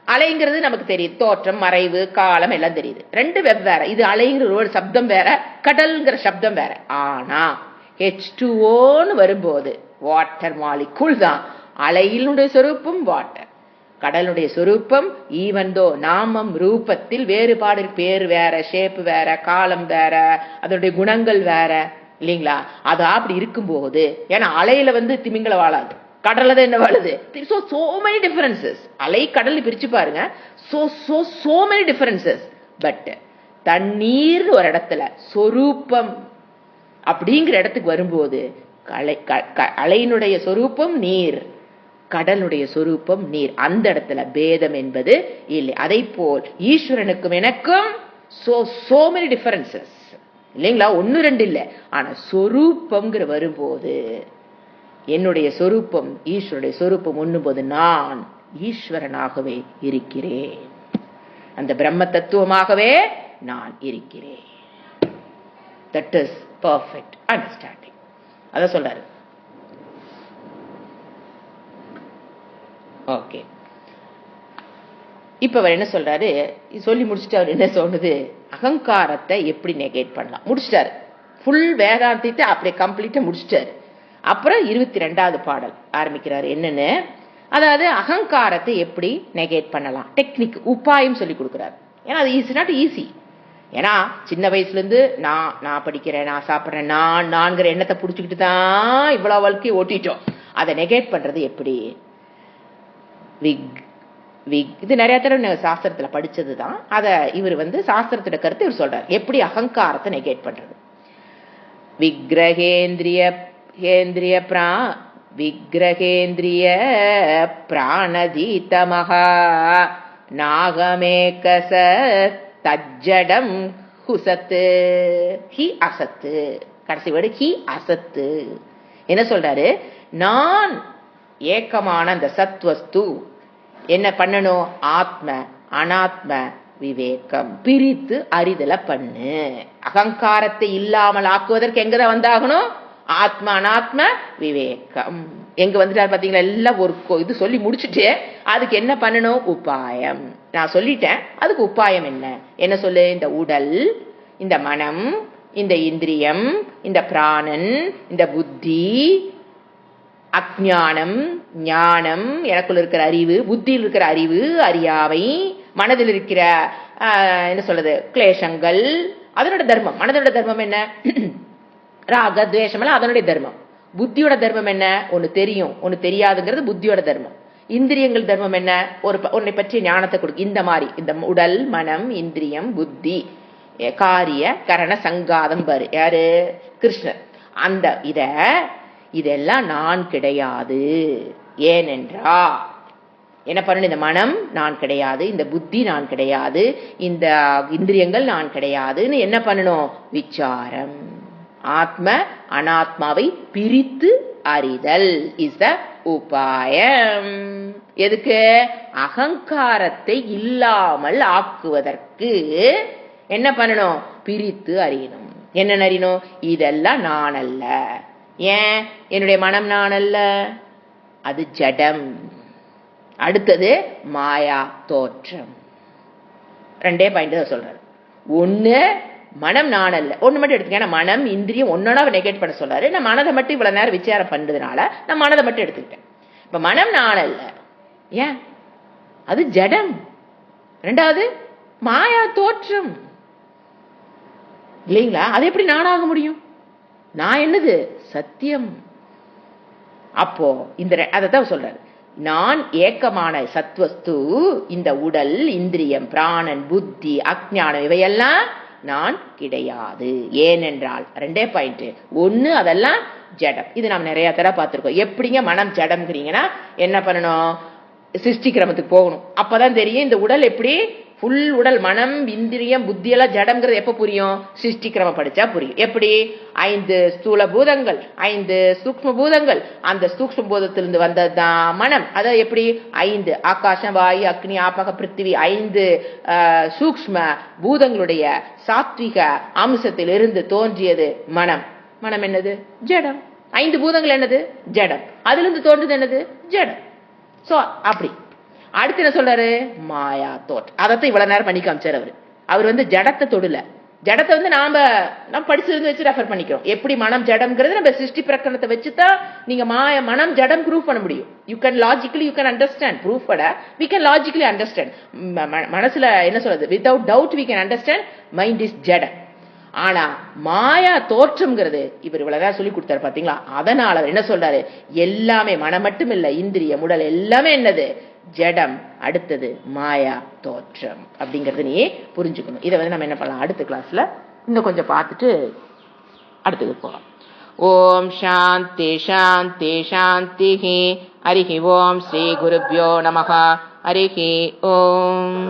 [SPEAKER 1] அலைங்கிறது நமக்கு தெரியுது, தோற்றம் மறைவு காலம் எல்லாம் தெரியுது. ரெண்டு வெவ்வேற. இது அலைங்கிற ஒரு சப்தம் வேற, கடல்ங்கிற சப்தம் வேற. ஆனா H2O வரும்போது வாட்டர் மாலிகுல் தான். அலையினுடைய சொரூப்பம் வாட்டர், கடலுடைய சொரூப்பம் ஈவன்தோ நாமம் ரூபத்தில் வேறுபாடு, பேர் வேற, ஷேப் வேற, காலம் வேற, அதனுடைய குணங்கள் வேற இல்லைங்களா? அது அப்படி இருக்கும்போது, ஏன்னா அலையில திமிங்கல வாழாது, கடல்ல தான் என்ன வாழுது. so many differences. அலை கடல் பிரிச்சு பாருங்க. so many differences. பட் தண்ணீர் ஒரு இடத்துல சொரூப்பம் அப்படிங்கிற இடத்துக்கு வரும்போது அலையினுடைய சொரூப்பம் நீர், கடலுடைய சொரூப்பம் நீர். அந்த இடத்துல பேதம் என்பது இல்லை. அதை போல் ஈஸ்வரனுக்கும் எனக்கும் so many differences இல்லைங்களா? ஒன்னு ரெண்டு இல்லை. ஆனா சொரூப்பம்ங்கிற வரும்போது என்னுடைய சொரூப்பம் ஈஸ்வருடைய சொரூப்பம் ஒண்ணும் போது நான் ஈஸ்வரனாகவே இருக்கிறேன், அந்த பிரம்ம தத்துவமாகவே நான் இருக்கிறேன். That is perfect understanding. அத சொல்றாரு. ஓகே, இப்ப அவர் என்ன சொல்றாரு? சொல்லி முடிச்சுட்டு அவர் என்ன சொன்னது? அகங்காரத்தை எப்படி நெகேட் பண்ணலாம் முடிச்சிட்டாரு. ஃபுல் வேதாந்தத்தை அப்படியே கம்ப்ளீட்டா முடிச்சிட்டாரு. அப்புறம் 22வது பாடல் ஆரம்பிக்கிறாரு. என்னன்னு, அதாவது அகங்காரத்தை எப்படி நெகேட் பண்ணலாம், டெக்னிக், உபாயம் சொல்லி கொடுக்கிறாரு. ஏன்னா அது ஈஸி, நாட் ஈஸி. ஏன்னா சின்ன வயசுல இருந்து நான் படிக்கிறேன், நான் சாப்பிட்றேன், நான்கிற எண்ணத்தை புடிச்சுக்கிட்டு தான் இவ்வளவு வாழ்க்கையை ஓட்டிட்டோம். அதை நெகேட் பண்றது எப்படி? இது நிறைய தடவை சாஸ்திரத்துல படிச்சதுதான். அத இவர் சாஸ்திரத்தோட கருத்து இவர் சொல்றாரு. எப்படி அகங்காரத்தை நெகேட் பண்றது? விக்கிரகேந்திரிய பிராணதீதமஹா நாகமேகச தஜ்ஜடம் ஹுசத்து ஹி அசத்து. கடைசி வேர்டு ஹி அசத்து. என்ன சொல்றாரு? நான் ஏக்கமான அந்த சத்வஸ்து என்ன பண்ணணும்? ஆத்ம அனாத்ம விவேகம் பிரித்து அறிதல பண்ணு. அகங்காரத்தை இல்லாமல் ஆக்குவதற்கு எங்கதான் வந்தாகணும்? ஆத்ம அனாத்ம விவேகம். எங்க வந்துட்டாரு பாத்தீங்களா? எல்லாம் ஒரு இது சொல்லி முடிச்சுட்டு அதுக்கு என்ன பண்ணணும்? உபாயம். நான் சொல்லிட்டேன், அதுக்கு உபாயம் என்ன என்ன சொல்லு? இந்த உடல், இந்த மனம், இந்த இந்திரியம், இந்த பிராணன், இந்த புத்தி, அஞ்ஞானம், ஞானம், எனக்குள்ள இருக்கிற அறிவு, புத்தியில் இருக்கிற அறிவு, அறியாமை, மனதில் இருக்கிற என்ன சொல்றது கிளேசங்கள், அதனோட தர்மம். மனதோட தர்மம் என்ன? ராக துவேஷம் எல்லாம் அதனுடைய தர்மம். புத்தியோட தர்மம் என்ன? ஒன்னு தெரியும் ஒன்னு தெரியாதுங்கிறது புத்தியோட தர்மம். இந்திரியங்கள் தர்மம் என்ன? உன்னை பற்றிய ஞானத்தை கொடுக்கும். இந்த மாதிரி இந்த உடல், மனம், இந்திரியம், புத்தி, காரிய கரண சங்காதம் பாரு, யாரு? கிருஷ்ணர். அந்த இதெல்லாம் நான் கிடையாது. ஏனென்றா என்ன பண்ணணும்? இந்த மனம் நான் கிடையாது, இந்த புத்தி நான் கிடையாது, இந்த இந்திரியங்கள் நான் கிடையாதுன்னு என்ன பண்ணணும்? விசாரம். ஆத்ம அனாத்மாவை பிரித்து அறிதல் இஸ் த உபாயம். எதுக்கு? அகங்காரத்தை இல்லாமல் ஆக்குவதற்கு என்ன பண்ணணும்? பிரித்து அறியணும். என்ன அறியணும்? இதெல்லாம் நான் அல்ல. ஏன்? என்னுடைய மனம் நான் அல்ல, அது ஜடம். அடுத்தது மாயா தோற்றம். 2 பாயிண்ட் தான் சொல்றாரு. ஒண்ணு மனம் நான் அல்ல, ஒண்ணு மட்டும் எடுத்துக்க. மனம் இந்திரியம் ஒன்னோட நெகேட் பண்ண சொல்றாரு. நான் மனதை மட்டும் இவ்வளவு நேரம் விசாரம் பண்றதுனால நான் மனதை மட்டும் எடுத்துக்கிட்டேன். இப்ப மனம் நான் அல்ல, ஏன்? அது ஜடம். 2வது மாயா தோற்றம் இல்லைங்களா? அது எப்படி நானாக முடியும்? நான் என்னது? சத்தியம். அப்போ அதைத்தான் சொல்றாரு. நான் ஏக்கமான சத்வஸ்து, இந்த உடல், இந்திரியம், பிராணன், புத்தி, அஜ்ஞானம் இவையெல்லாம் நான் கிடையாது. ஏனென்றால் 2 பாயிண்ட். ஒண்ணு அதெல்லாம் ஜடம். இது நாம் நிறைய தடவை பார்த்திருக்கோம். எப்படிங்க மனம் ஜடம்ங்கிறீங்கன்னா என்ன பண்ணணும்? சிருஷ்டி கிரமத்துக்கு போகணும். அப்பதான் தெரியும் இந்த உடல் எப்படி ஃபுல் உடல், மனம், இந்திரியம், புத்தி எல்லாம் ஜடம்ங்கிறது எப்ப புரியும்? சிருஷ்டி கிரமம் படிச்சா புரியும். எப்படி? 5 ஸ்தூல பூதங்கள், 5 சூக்ஷ்ம பூதங்கள், அந்த சூக்ஷ்ம பூதத்திலிருந்து வந்ததுதான் மனம். அதாவது எப்படி? 5 ஆகாசம், வாயு, அக்னி, ஆபக, பிருத்திவி 5 சூக்ஷ்ம பூதங்களுடைய சாத்விக அம்சத்திலிருந்து தோன்றியது மனம். மனம் என்னது? ஜடம். 5 பூதங்கள் என்னது? ஜடம். அதிலிருந்து தோன்றது என்னது? ஜடம். சோ அப்படி அடுத்து என்ன சொல்றாரு? மாயா தோற்றம். அதைத்தான் இவ்வளவு நேரம் பண்ணி காமிச்சார் அவரு. அவர் ஜடத்தை தொடல. ஜடத்தை நாம படிச்சிருந்து வச்சு ரெஃபர் பண்ணிக்கிறோம். எப்படி மனம் ஜடம்ங்கிறது நம்ம சிருஷ்டி பிரகரணத்தை வச்சுதான் நீங்க மனம் ஜடம் ப்ரூவ் பண்ண முடியும். You can logically you can understand. Proof we can logically understand. மனசுல என்ன சொல்றது? Without doubt we can understand mind is ஜடம். ஆனா மாயா தோற்றம்ங்கிறது இவர் இவ்வளவுதான் சொல்லி கொடுத்தாரு பாத்தீங்களா? அதனால அவர் என்ன சொல்றாரு? எல்லாமே மனம் மட்டும் இல்ல, இந்திரியம், உடல் எல்லாமே என்னது? ஜடம். அடுத்தது மாயா தோற்றம் அப்படிங்கறது நீ புரிஞ்சுக்கணும். இதை நம்ம என்ன பண்ணலாம்? அடுத்த கிளாஸ்ல இன்னும் கொஞ்சம் பார்த்துட்டு அடுத்தது போகலாம். ஓம் சாந்தி சாந்தி சாந்தி. ஹரிஹி ஓம் ஸ்ரீ குருப்யோ நமஹ. ஹரிஹி ஓம்.